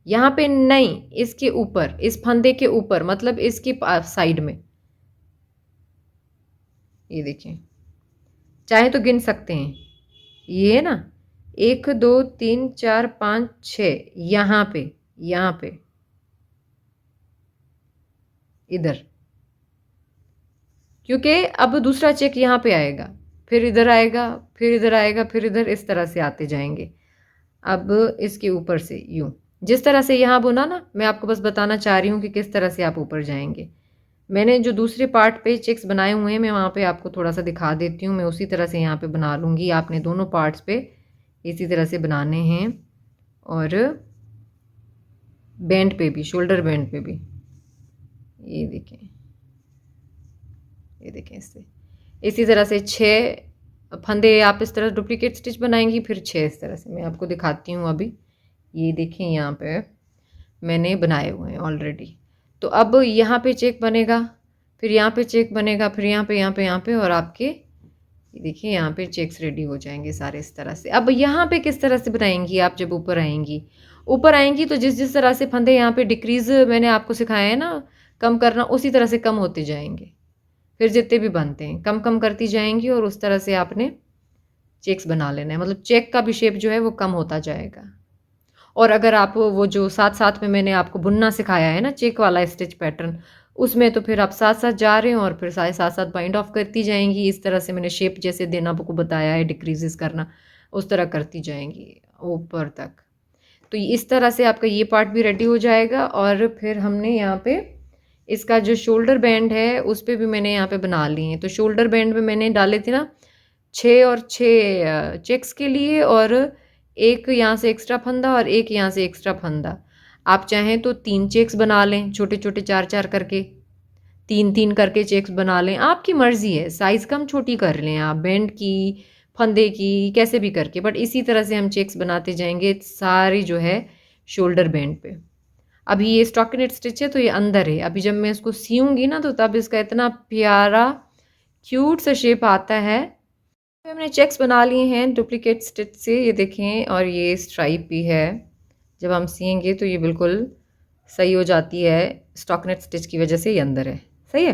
यहाँ पे नहीं, इसके ऊपर, इस फंदे के ऊपर, मतलब इसकी साइड में। ये देखिए, चाहे तो गिन सकते हैं, ये है ना 1 2 3 4 5 6, यहाँ पे, यहाँ पे, इधर, क्योंकि अब दूसरा चेक यहाँ पे आएगा, फिर इधर आएगा, फिर इधर आएगा, फिर इधर, इस तरह से आते जाएंगे। अब इसके ऊपर से यूं, जिस तरह से यहाँ बुना ना, मैं आपको बस बताना चाह रही हूँ कि किस तरह से आप ऊपर जाएंगे। मैंने जो दूसरे पार्ट पे चेक्स बनाए हुए हैं, मैं वहाँ पे आपको थोड़ा सा दिखा देती हूँ। मैं उसी तरह से यहाँ पे बना लूँगी। आपने दोनों पार्ट्स पे इसी तरह से बनाने हैं, और बैंड पे भी, शोल्डर बैंड पे भी। ये देखें, ये देखें, इससे इसी तरह से 6 फंदे आप इस तरह डुप्लीकेट स्टिच बनाएंगी, फिर 6 इस तरह से। मैं आपको दिखाती हूँ अभी। ये देखें, यहाँ पे मैंने बनाए हुए हैं ऑलरेडी। तो अब यहाँ पे चेक बनेगा, फिर यहाँ पे चेक बनेगा, फिर यहाँ पे, यहाँ पे, यहाँ पे, और आपके ये देखिए यहाँ पे चेक्स रेडी हो जाएंगे सारे इस तरह से। अब यहाँ पे किस तरह से बनाएंगी आप, जब ऊपर आएंगी, ऊपर आएंगी तो जिस जिस तरह से फंदे यहाँ पे डिक्रीज मैंने आपको सिखाया है ना, कम करना, उसी तरह से कम होते जाएंगे। फिर जितने भी बनते हैं कम कम करती जाएंगी, और उस तरह से आपने चेक्स बना लेना है। मतलब चेक का भी शेप जो है वो कम होता जाएगा। और अगर आप वो जो साथ साथ में मैंने आपको बुनना सिखाया है ना, चेक वाला स्टिच पैटर्न, उसमें तो फिर आप साथ साथ जा रहे हो और फिर साथ साथ बाइंड ऑफ करती जाएंगी। इस तरह से मैंने शेप जैसे देना आपको बताया है, डिक्रीजेस करना, उस तरह करती जाएंगी ऊपर तक। तो इस तरह से आपका ये पार्ट भी रेडी हो जाएगा। और फिर हमने यहाँ पे इसका जो शोल्डर बैंड है उस पर भी मैंने यहाँ पे बना ली है। तो शोल्डर बैंड में मैंने डाले थे ना 6 और 6 चेक्स के लिए, और एक यहाँ से एक्स्ट्रा फंदा और एक यहाँ से एक्स्ट्रा फंदा। आप चाहें तो 3 चेक्स बना लें, छोटे छोटे 4 4 करके, 3 3 करके चेक्स बना लें, आपकी मर्ज़ी है। साइज़ कम छोटी कर लें आप, बैंड की, फंदे की, कैसे भी करके। बट इसी तरह से हम चेक्स बनाते जाएंगे सारी जो है शोल्डर बैंड पे। अभी ये स्टॉकिनेट स्टिच है तो ये अंदर है। अभी जब मैं इसको सीऊंगी ना, तो तब इसका इतना प्यारा क्यूट सा शेप आता है। हमने चेक्स बना लिए हैं डुप्लीकेट स्टिच से, ये देखें, और ये स्ट्राइप भी है। जब हम सिएंगे तो ये बिल्कुल सही हो जाती है, स्टॉकिनेट स्टिच की वजह से ये अंदर है। सही है।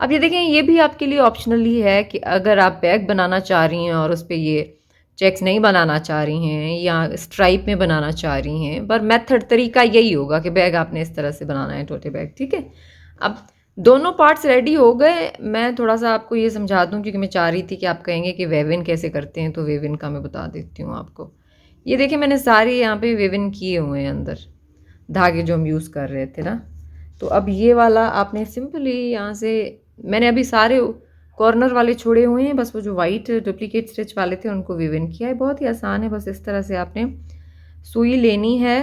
अब ये देखें, ये भी आपके लिए ऑप्शनल ही है कि अगर आप बैग बनाना चाह रही हैं और उस पर ये चेक्स नहीं बनाना चाह रही हैं, या स्ट्राइप में बनाना चाह रही हैं, पर मेथड तरीका यही होगा कि बैग आपने इस तरह से बनाना है, टोटे बैग। ठीक है। अब दोनों पार्ट्स रेडी हो गए। मैं थोड़ा सा आपको ये समझा दूं, क्योंकि मैं चाह रही थी कि आप कहेंगे कि वेविन कैसे करते हैं, तो वेविन का मैं बता देती हूँ आपको। ये देखिए, मैंने सारे यहाँ पे वेविन किए हुए हैं अंदर, धागे जो हम यूज़ कर रहे थे ना। तो अब ये वाला आपने सिंपली यहाँ से, मैंने अभी सारे कॉर्नर वाले छोड़े हुए हैं, बस वो जो वाइट डुप्लीकेट स्टिच वाले थे उनको वेविन किया है। बहुत ही आसान है, बस इस तरह से आपने सुई लेनी है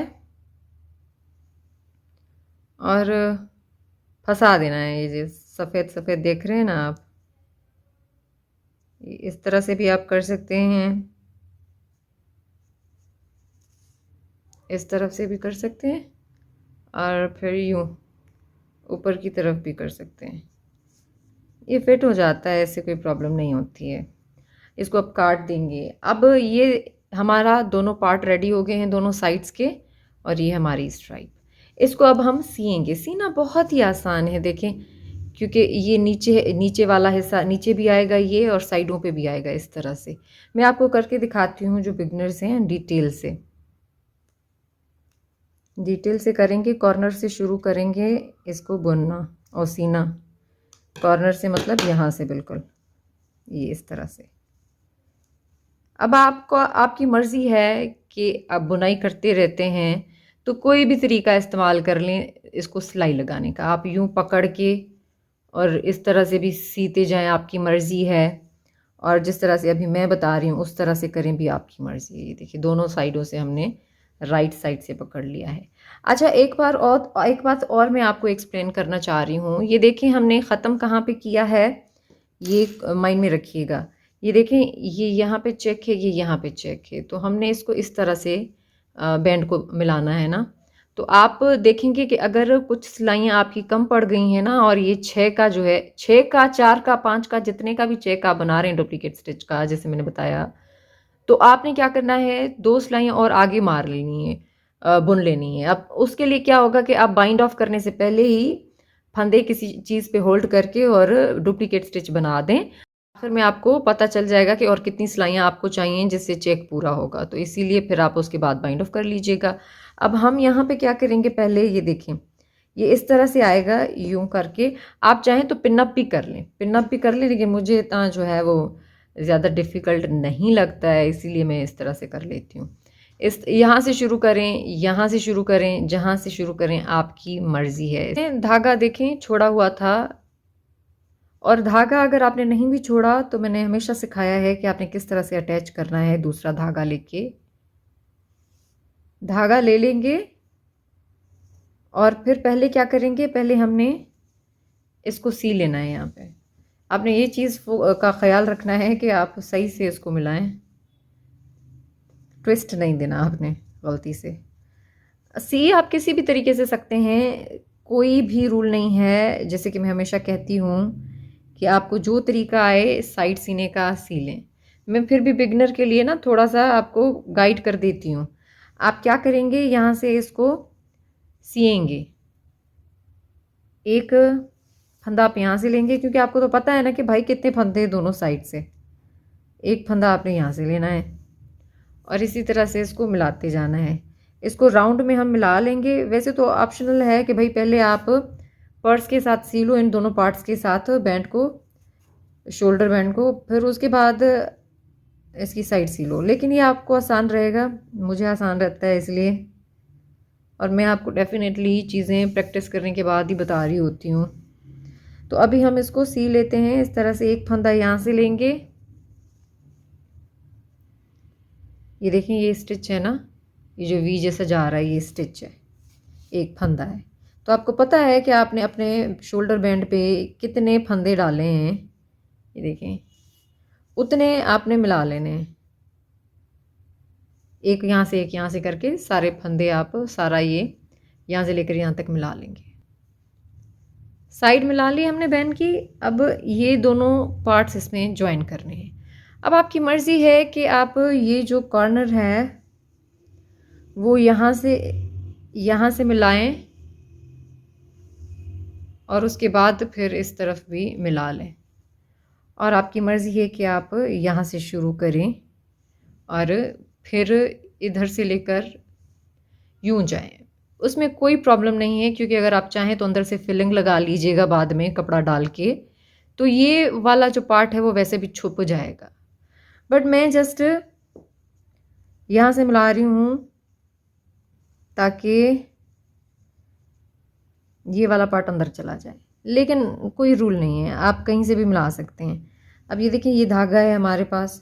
और फंसा देना है। ये जो सफ़ेद सफ़ेद देख रहे हैं ना आप, इस तरह से भी आप कर सकते हैं, इस तरफ से भी कर सकते हैं, और फिर यूँ ऊपर की तरफ भी कर सकते हैं। ये फिट हो जाता है, ऐसे कोई प्रॉब्लम नहीं होती है। इसको अब काट देंगे। अब ये हमारा दोनों पार्ट रेडी हो गए हैं, दोनों साइड्स के, और ये हमारी स्ट्राइप। इसको अब हम सिएंगे। सीना बहुत ही आसान है, देखें, क्योंकि ये नीचे वाला हिस्सा नीचे भी आएगा ये, और साइडों पे भी आएगा इस तरह से। मैं आपको करके दिखाती हूँ, जो बिगनर्स हैं, डिटेल से। डिटेल से करेंगे, कॉर्नर से शुरू करेंगे इसको बुनना और सीना। कॉर्नर से मतलब यहाँ से बिल्कुल ये इस तरह से। अब आपको आपकी मर्ज़ी है कि आप बुनाई करते रहते हैं तो कोई भी तरीका इस्तेमाल कर लें इसको सिलाई लगाने का। आप यूँ पकड़ के और इस तरह से भी सीते जाएं, आपकी मर्ज़ी है। और जिस तरह से अभी मैं बता रही हूँ उस तरह से करें भी आपकी मर्ज़ी है। ये देखिए दोनों साइडों से हमने राइट साइड से पकड़ लिया है। अच्छा, एक बात और मैं आपको एक्सप्लेन करना चाह रही हूँ। ये देखिए हमने ख़त्म कहाँ पे किया है, ये माइंड में रखिएगा। ये देखें, ये यहाँ पे चेक है, ये यहाँ पे चेक है, तो हमने इसको इस तरह से बैंड को मिलाना है ना। तो आप देखेंगे कि अगर कुछ सिलाइयाँ आपकी कम पड़ गई हैं ना, और ये 6 का जो है, 6 का, 4 का, 5 का, जितने का भी चेक आप बना रहे हैं डुप्लीकेट स्टिच का, जैसे मैंने बताया, तो आपने क्या करना है, 2 सिलाइयाँ और आगे मार लेनी है, बुन लेनी है। अब उसके लिए क्या होगा कि आप बाइंड ऑफ करने से पहले ही फंदे किसी चीज़ पे होल्ड करके और डुप्लीकेट स्टिच बना दें। आखिर में आपको पता चल जाएगा कि और कितनी सिलाइयाँ आपको चाहिए जिससे चेक पूरा होगा, तो इसीलिए फिर आप उसके बाद बाइंड ऑफ कर लीजिएगा। अब हम यहाँ पे क्या करेंगे, पहले ये देखें, ये इस तरह से आएगा यूं करके। आप चाहें तो पिन अप भी कर लें, पिन अप भी कर लें, लेकिन मुझे इतना जो है वो ज़्यादा डिफ़िकल्ट नहीं लगता है, इसीलिए मैं इस तरह से कर लेती हूँ। इस यहाँ से शुरू करें, यहाँ से शुरू करें, जहाँ से शुरू करें आपकी मर्ज़ी है। धागा देखें छोड़ा हुआ था, और धागा अगर आपने नहीं भी छोड़ा तो मैंने हमेशा सिखाया है कि आपने किस तरह से अटैच करना है। दूसरा धागा लेके, धागा ले लेंगे और फिर पहले क्या करेंगे, पहले हमने इसको सी लेना है। यहाँ पे आपने ये चीज़ का ख्याल रखना है कि आप सही से इसको मिलाएं, ट्विस्ट नहीं देना आपने गलती से। सी आप किसी भी तरीके से सकते हैं, कोई भी रूल नहीं है। जैसे कि मैं हमेशा कहती हूँ कि आपको जो तरीका आए साइड सीने का सी लें। मैं फिर भी बिगनर के लिए ना थोड़ा सा आपको गाइड कर देती हूँ। आप क्या करेंगे, यहाँ से इसको सिएंगे, एक फंदा आप यहाँ से लेंगे, क्योंकि आपको तो पता है ना कि भाई कितने फंदे हैं दोनों साइड से। एक फंदा आपने यहाँ से लेना है और इसी तरह से इसको मिलाते जाना है। इसको राउंड में हम मिला लेंगे। वैसे तो ऑप्शनल है कि भाई पहले आप पर्स के साथ सी लो, इन दोनों पार्ट्स के साथ बैंड को, शोल्डर बैंड को, फिर उसके बाद इसकी साइड सी लो। लेकिन ये आपको आसान रहेगा, मुझे आसान रहता है इसलिए, और मैं आपको डेफिनेटली चीज़ें प्रैक्टिस करने के बाद ही बता रही होती हूँ। तो अभी हम इसको सी लेते हैं इस तरह से। एक फंदा यहाँ से लेंगे, ये देखें ये स्टिच है ना, ये जो वी जैसा जा रहा है ये स्टिच है, एक फंदा है। तो आपको पता है कि आपने अपने शोल्डर बैंड पे कितने फंदे डाले हैं, ये देखें, उतने आपने मिला लेने हैं। एक यहाँ से एक यहाँ से करके सारे फंदे आप सारा ये यहाँ से लेकर यहाँ तक मिला लेंगे। साइड मिला ली हमने बैंड की। अब ये दोनों पार्ट्स इसमें ज्वाइन करने हैं। अब आपकी मर्ज़ी है कि आप ये जो कॉर्नर है वो यहाँ से मिलाएं और उसके बाद फिर इस तरफ भी मिला लें, और आपकी मर्ज़ी है कि आप यहाँ से शुरू करें और फिर इधर से लेकर यूं जाएं। उसमें कोई प्रॉब्लम नहीं है, क्योंकि अगर आप चाहें तो अंदर से फिलिंग लगा लीजिएगा बाद में कपड़ा डाल के, तो ये वाला जो पार्ट है वो वैसे भी छुप जाएगा। बट मैं जस्ट यहाँ से मिला रही हूँ ताकि ये वाला पार्ट अंदर चला जाए, लेकिन कोई रूल नहीं है, आप कहीं से भी मिला सकते हैं। अब ये देखिए ये धागा है हमारे पास,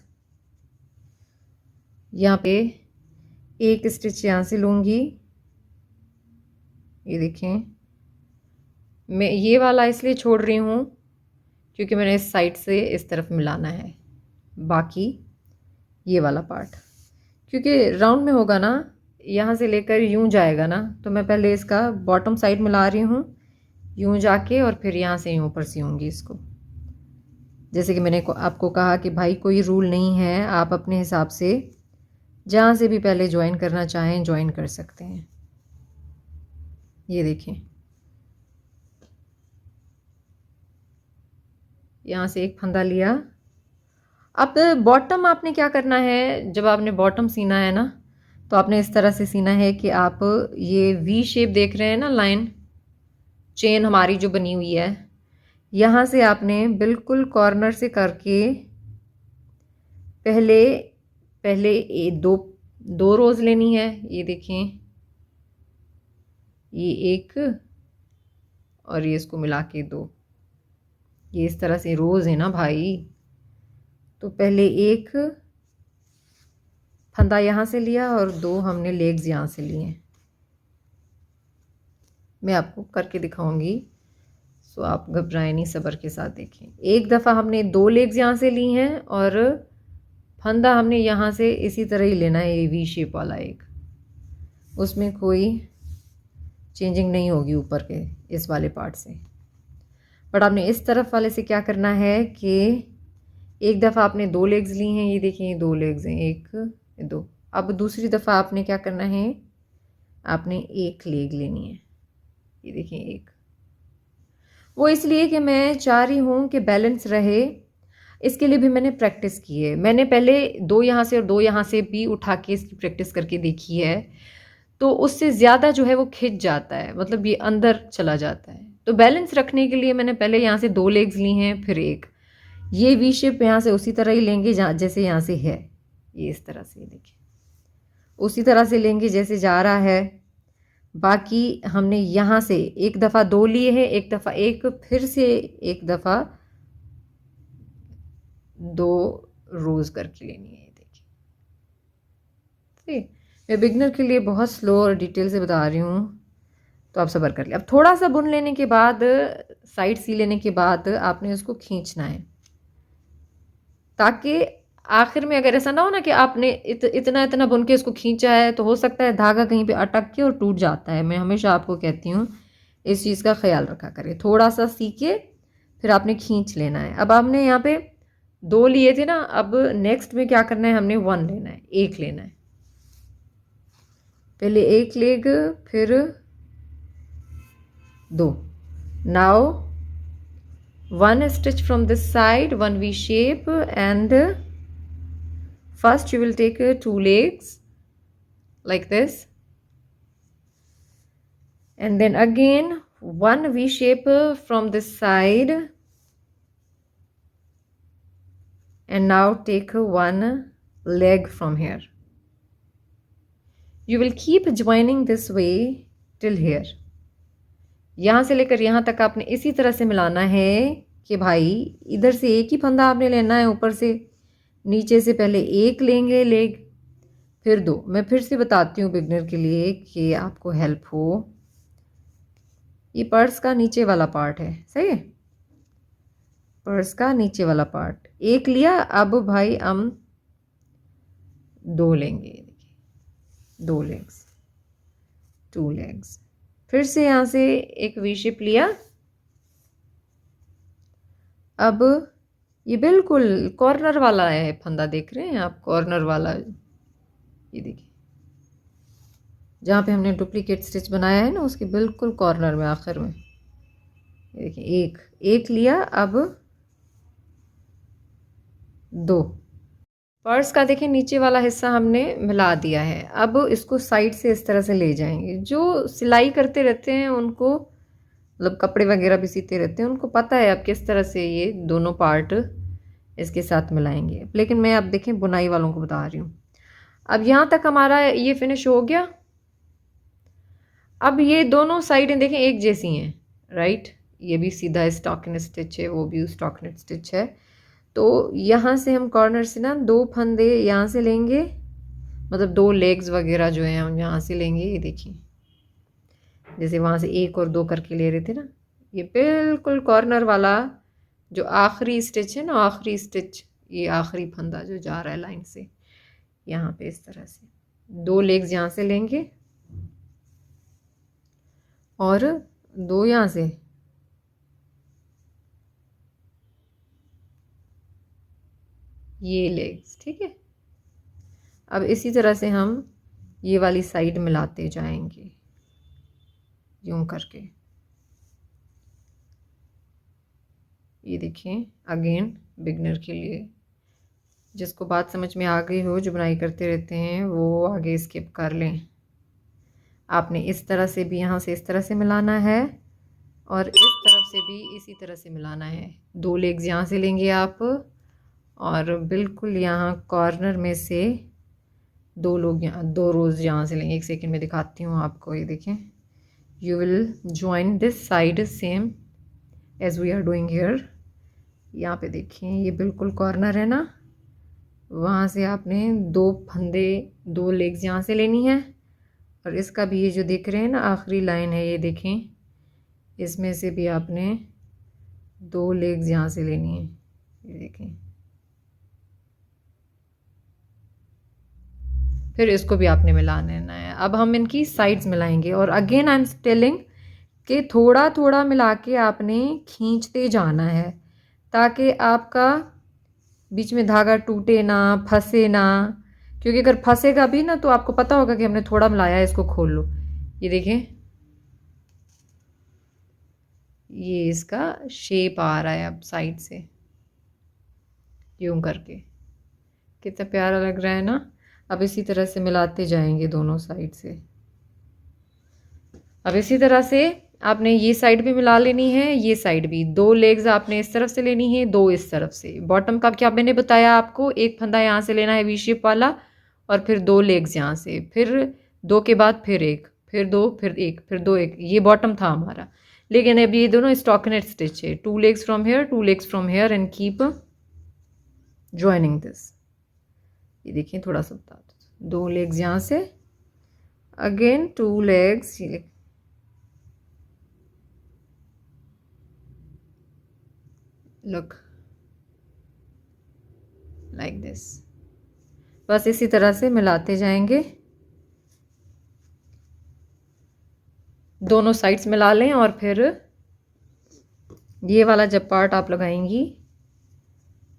यहाँ पे एक स्टिच यहाँ से लूँगी, ये देखें। मैं ये वाला इसलिए छोड़ रही हूँ क्योंकि मैंने इस साइड से इस तरफ मिलाना है, बाकी ये वाला पार्ट क्योंकि राउंड में होगा ना, यहाँ से लेकर यूं जाएगा ना, तो मैं पहले इसका बॉटम साइड मिला रही हूँ यूं जाके, और फिर यहाँ से यूं ऊपर सीऊँगी इसको। जैसे कि मैंने आपको कहा कि भाई कोई रूल नहीं है, आप अपने हिसाब से जहाँ से भी पहले ज्वाइन करना चाहें ज्वाइन कर सकते हैं। ये देखें, यहाँ से एक फंदा लिया। अब बॉटम आपने क्या करना है, जब आपने बॉटम सीना है ना, तो आपने इस तरह से सीना है कि आप ये वी शेप देख रहे हैं ना, लाइन चेन हमारी जो बनी हुई है, यहाँ से आपने बिल्कुल कॉर्नर से करके पहले पहले दो रोज़ लेनी है। ये देखें, ये एक और ये इसको मिला के दो, ये इस तरह से रोज़ है ना भाई। तो पहले एक फंदा यहाँ से लिया और दो हमने लेग्स यहाँ से लिए। मैं आपको करके दिखाऊंगी, सो आप घबराएं नहीं, सब्र के साथ देखें। एक दफ़ा हमने दो लेग्स यहाँ से ली हैं और फंदा हमने यहाँ से इसी तरह ही लेना है, ये वी शेप वाला एक, उसमें कोई चेंजिंग नहीं होगी ऊपर के इस वाले पार्ट से। बट आपने इस तरफ वाले से क्या करना है कि एक दफ़ा आपने दो लेग्स ली हैं, ये देखिए दो लेग्स हैं, एक दो। अब दूसरी दफ़ा आपने क्या करना है, आपने एक लेग लेनी है, ये देखिए एक। वो इसलिए कि मैं चाह रही हूँ कि बैलेंस रहे, इसके लिए भी मैंने प्रैक्टिस की है। मैंने पहले दो यहाँ से और दो यहाँ से भी उठा के इसकी प्रैक्टिस करके देखी है, तो उससे ज़्यादा जो है वो खिंच जाता है, मतलब ये अंदर चला जाता है। तो बैलेंस रखने के लिए मैंने पहले यहाँ से दो लेग्स ली हैं, फिर एक। ये वी शेप यहाँ से उसी तरह ही लेंगे जैसे यहाँ से है, ये इस तरह से देखिए, उसी तरह से लेंगे जैसे जा रहा है। बाकी हमने यहाँ से एक दफ़ा दो लिए हैं, एक दफ़ा एक, फिर से एक दफ़ा दो रोज़ करके लेनी है, ये देखिए। ठीक, मैं बिगनर के लिए बहुत स्लो और डिटेल से बता रही हूँ, तो आप सब्र कर ले। अब थोड़ा सा बुन लेने के बाद, साइड सी लेने के बाद आपने उसको खींचना है, ताकि आखिर में अगर ऐसा ना हो ना कि आपने इतना इतना बुन के इसको खींचा है, तो हो सकता है धागा कहीं पे अटक के और टूट जाता है। मैं हमेशा आपको कहती हूँ इस चीज़ का ख्याल रखा करें। थोड़ा सा सीखे फिर आपने खींच लेना है। अब हमने यहाँ पे दो लिए थे ना, अब नेक्स्ट में क्या करना है, हमने वन लेना है, एक लेना है। पहले एक लेग, फिर दो। Now one stitch from this side, one V shape, and first you will take two legs like this, and then again one V shape from this side, and now take one leg from here. You will keep joining this way till here. यहाँ से लेकर यहाँ तक आपने इसी तरह से मिलाना है कि भाई इधर से एक ही फंदा आपने लेना है, ऊपर से नीचे से पहले एक लेंगे लेग, फिर दो। मैं फिर से बताती हूँ बिगनर के लिए कि आपको हेल्प हो। ये पर्स का नीचे वाला पार्ट है, सही है, पर्स का नीचे वाला पार्ट एक लिया। अब भाई हम दो लेंगे, देखिए दो लेग्स, टू लेग्स, फिर से यहाँ से एक वी शेप लिया। अब ये बिल्कुल कॉर्नर वाला है फंदा, देख रहे हैं आप, कॉर्नर वाला, ये देखिए जहाँ पे हमने डुप्लीकेट स्टिच बनाया है ना, उसके बिल्कुल कॉर्नर में आखिर में, ये देखिए एक एक लिया। अब दो। पर्स का देखिए नीचे वाला हिस्सा हमने मिला दिया है। अब इसको साइड से इस तरह से ले जाएंगे। जो सिलाई करते रहते हैं उनको, मतलब कपड़े वगैरह भी सीते रहते हैं, उनको पता है अब किस तरह से ये दोनों पार्ट इसके साथ मिलाएंगे, लेकिन मैं अब देखें बुनाई वालों को बता रही हूँ। अब यहाँ तक हमारा ये फिनिश हो गया। अब ये दोनों साइडें देखें एक जैसी हैं, राइट, ये भी सीधा स्टॉकिनेट स्टिच है, वो भी स्टॉकिनेट स्टिच है। तो यहाँ से हम कॉर्नर से ना दो फंदे यहाँ से लेंगे, मतलब दो लेग्स वगैरह जो हैं हम यहाँ से लेंगे। ये देखिए जैसे वहाँ से एक और दो करके ले रहे थे ना, ये बिल्कुल कॉर्नर वाला जो आखिरी स्टिच है ना, आखिरी स्टिच, ये आखिरी फंदा जो जा रहा है लाइन से, यहाँ पे इस तरह से दो लेग्स यहाँ से लेंगे और दो यहाँ से, ये लेग्स, ठीक है। अब इसी तरह से हम ये वाली साइड मिलाते जाएंगे यूं करके। ये देखिए अगेन बिगनर के लिए जिसको बात समझ में आ गई हो, जो बुनाई करते रहते हैं, वो आगे स्किप कर लें। आपने इस तरह से भी यहाँ से इस तरह से मिलाना है और इस तरफ से भी इसी तरह से मिलाना है। 2 लेग्स यहाँ से लेंगे आप और बिल्कुल यहाँ कॉर्नर में से 2 रोज़ यहाँ से लेंगे। 1 सेकंड में दिखाती हूँ आपको। ये देखें, you will join this side same as we are doing here. यहाँ पे देखिए, ये बिल्कुल कॉर्नर है ना, वहाँ से आपने 2 फंदे 2 लेग्स यहाँ से लेनी है और इसका भी ये जो देख रहे हैं ना आखिरी लाइन है, ये देखें, इसमें से भी आपने 2 लेग्स यहाँ से लेनी है। ये देखें, फिर इसको भी आपने मिला लेना है। अब हम इनकी साइड्स मिलाएंगे और अगेन आई एम टेलिंग कि थोड़ा थोड़ा मिला के आपने खींचते जाना है ताकि आपका बीच में धागा टूटे ना, फंसे ना, क्योंकि अगर फंसेगा भी ना तो आपको पता होगा कि हमने थोड़ा मिलाया है। इसको खोल लो, ये देखें, ये इसका शेप आ रहा है अब साइड से यूं करके, कितना प्यारा लग रहा है ना। अब इसी तरह से मिलाते जाएंगे दोनों साइड से। अब इसी तरह से आपने ये साइड भी मिला लेनी है, ये साइड भी। 2 लेग्स आपने इस तरफ से लेनी है, 2 इस तरफ से। बॉटम का क्या मैंने बताया आपको, 1 फंदा यहाँ से लेना है वी शेप वाला और फिर 2 लेग्स यहाँ से, फिर 2 के बाद फिर 1, फिर 2, फिर 1, फिर 2, 1। ये बॉटम था हमारा। लेकिन अब ये दोनों स्टॉकिनेट स्टिच है। 2 legs from here, 2 legs from here and keep joining this. ये देखिए, थोड़ा सा बता दो, 2 लेग्स यहाँ से, again 2 legs, look like this. बस इसी तरह से मिलाते जाएंगे, दोनों साइड्स मिला लें और फिर ये वाला जब पार्ट आप लगाएंगी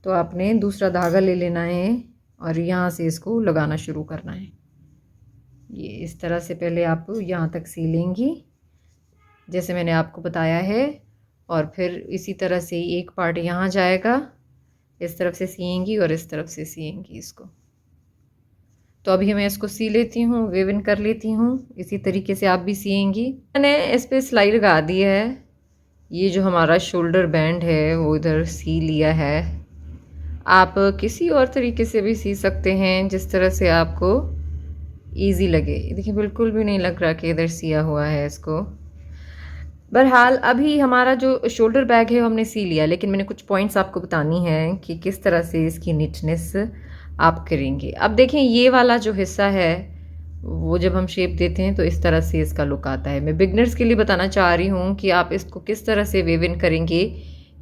तो आपने दूसरा धागा ले लेना है और यहाँ से इसको लगाना शुरू करना है। ये इस तरह से पहले आप यहाँ तक सीलेंगी जैसे मैंने आपको बताया है, और फिर इसी तरह से एक पार्ट यहाँ जाएगा, इस तरफ से सिएंगी और इस तरफ से सिएंगी इसको। तो अभी मैं इसको सी लेती हूँ, वेव इन कर लेती हूँ। इसी तरीके से आप भी सिएंगी। मैंने इस पर सिलाई लगा दी है। ये जो हमारा शोल्डर बैंड है वो इधर सी लिया है। आप किसी और तरीके से भी सी सकते हैं, जिस तरह से आपको इजी लगे। देखिए, बिल्कुल भी नहीं लग रहा कि इधर सिया हुआ है इसको। बहरहाल अभी हमारा जो शोल्डर बैग है वो हमने सी लिया, लेकिन मैंने कुछ पॉइंट्स आपको बतानी है कि किस तरह से इसकी नीटनेस आप करेंगे। अब देखें, ये वाला जो हिस्सा है वो जब हम शेप देते हैं तो इस तरह से इसका लुक आता है। मैं बिगनर्स के लिए बताना चाह रही हूँ कि आप इसको किस तरह से वेव इन करेंगे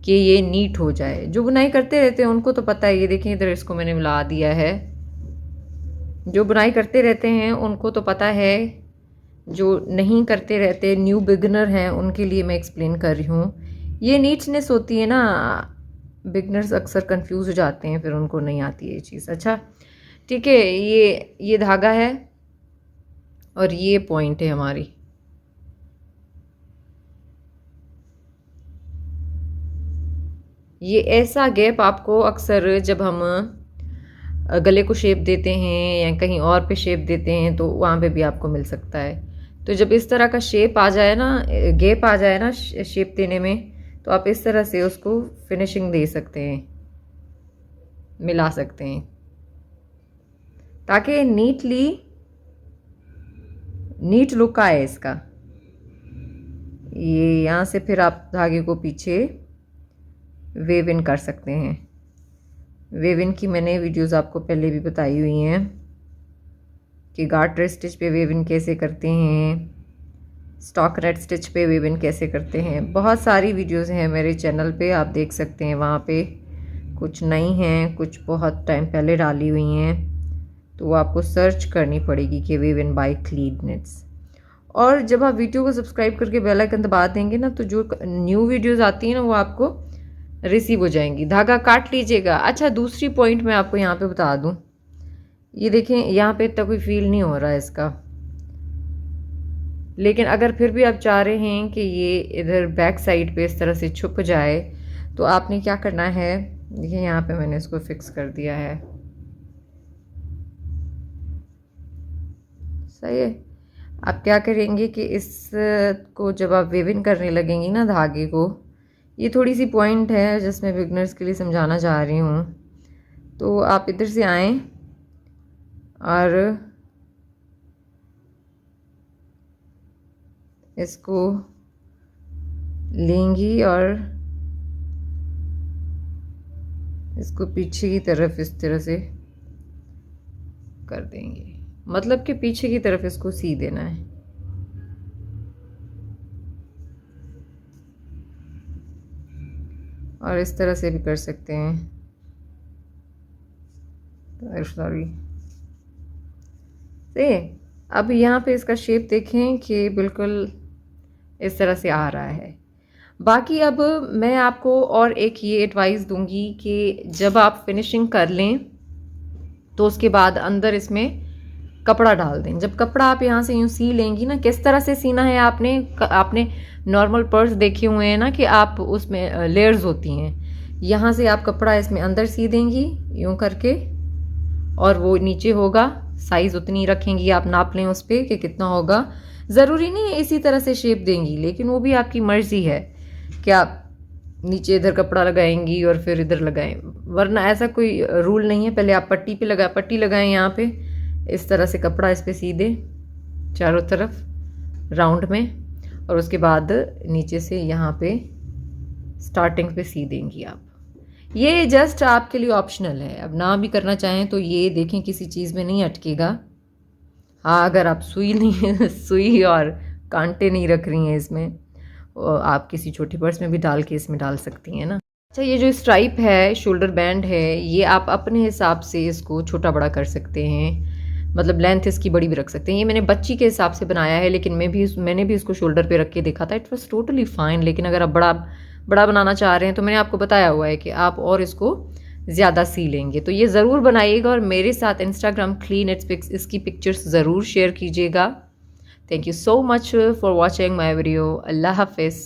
कि ये नीट हो जाए। जो बुनाई करते रहते हैं उनको तो पता है। ये देखें, इधर इसको मैंने मिला दिया है। जो बुनाई करते रहते हैं उनको तो पता है, जो नहीं करते रहते, न्यू बिगनर हैं, उनके लिए मैं एक्सप्लेन कर रही हूँ। ये नीटनेस होती है ना, बिगनर्स अक्सर कंफ्यूज हो जाते हैं, फिर उनको नहीं आती है ये चीज़। अच्छा ठीक है, ये धागा है और ये पॉइंट है हमारी। ये ऐसा गैप आपको अक्सर जब हम गले को शेप देते हैं या कहीं और पे शेप देते हैं तो वहाँ पे भी आपको मिल सकता है। तो जब इस तरह का शेप आ जाए ना, गैप आ जाए ना शेप देने में, तो आप इस तरह से उसको फिनिशिंग दे सकते हैं, मिला सकते हैं, ताकि नीट लुक आए इसका। ये यहाँ से फिर आप धागे को पीछे वेव इन कर सकते हैं। वेव इन की मैंने वीडियोस आपको पहले भी बताई हुई हैं कि गार्टर स्टिच पे वेव इन कैसे करते हैं, स्टॉकनेट स्टिच पे वेव इन कैसे करते हैं। बहुत सारी वीडियोस हैं मेरे चैनल पे, आप देख सकते हैं। वहाँ पे कुछ नई हैं, कुछ बहुत टाइम पहले डाली हुई हैं, तो वो आपको सर्च करनी पड़ेगी कि वेव इन बाय क्लीडनिट्स। और जब आप वीडियो को सब्सक्राइब करके बेल आइकन दबा देंगे ना, तो जो न्यू वीडियोज़ आती हैं ना वो आपको रिसीव हो जाएंगी। धागा काट लीजिएगा। अच्छा, दूसरी पॉइंट मैं आपको यहाँ पे बता दूँ। ये देखें, यहाँ पे इतना कोई फील नहीं हो रहा है इसका, लेकिन अगर फिर भी आप चाह रहे हैं कि ये इधर बैक साइड पे इस तरह से छुप जाए, तो आपने क्या करना है, देखिए यहाँ पे मैंने इसको फिक्स कर दिया है। सही है। आप क्या करेंगे कि इसको जब आप वेविंग करने लगेंगी ना धागे को, ये थोड़ी सी पॉइंट है जिसमें बिगनर्स के लिए समझाना चाह रही हूँ। तो आप इधर से आएँ और इसको लेंगी और इसको पीछे की तरफ इस तरह से कर देंगे, मतलब कि पीछे की तरफ इसको सी देना है। और इस तरह से भी कर सकते हैं, सॉरी। अब यहाँ पे इसका शेप देखें कि बिल्कुल इस तरह से आ रहा है। बाकी अब मैं आपको और एक ये एडवाइस दूंगी कि जब आप फिनिशिंग कर लें तो उसके बाद अंदर इसमें कपड़ा डाल दें। जब कपड़ा आप यहाँ से यूँ सी लेंगी ना, किस तरह से सीना है, आपने नॉर्मल पर्स देखे हुए हैं ना कि आप उसमें लेयर्स होती हैं, यहाँ से आप कपड़ा इसमें अंदर सी देंगी यूँ करके, और वो नीचे होगा। साइज़ उतनी रखेंगी, आप नाप लें उस पर कि कितना होगा। ज़रूरी नहीं है इसी तरह से शेप देंगी, लेकिन वो भी आपकी मर्ज़ी है कि आप नीचे इधर कपड़ा लगाएंगी और फिर इधर लगाएं, वरना ऐसा कोई रूल नहीं है। पहले आप पट्टी लगाएं यहाँ पे, इस तरह से कपड़ा इस पे सी दें चारों तरफ राउंड में, और उसके बाद नीचे से यहाँ पे स्टार्टिंग पे सी देंगी आप। ये जस्ट आपके लिए ऑप्शनल है, अब ना भी करना चाहें तो ये देखें किसी चीज़ में नहीं अटकेगा। हाँ, अगर आप सुई और कांटे नहीं रख रही हैं इसमें, आप किसी छोटी पर्स में भी डाल के इसमें डाल सकती हैं ना। अच्छा, ये जो स्ट्राइप है, शोल्डर बैंड है, ये आप अपने हिसाब से इसको छोटा बड़ा कर सकते हैं, मतलब लेंथ इसकी बड़ी भी रख सकते हैं। ये मैंने बच्ची के हिसाब से बनाया है, लेकिन मैंने भी इसको शोल्डर पे रख के देखा था, इट वॉज टोटली फाइन। लेकिन अगर आप बड़ा बनाना चाह रहे हैं तो मैंने आपको बताया हुआ है कि आप और इसको ज़्यादा सी लेंगे। तो ये ज़रूर बनाइएगा और मेरे साथ इंस्टाग्राम CLYDKNITS पिक्स इसकी पिक्चर्स ज़रूर शेयर कीजिएगा। Thank you so much for watching my video. अल्लाह हाफिज़।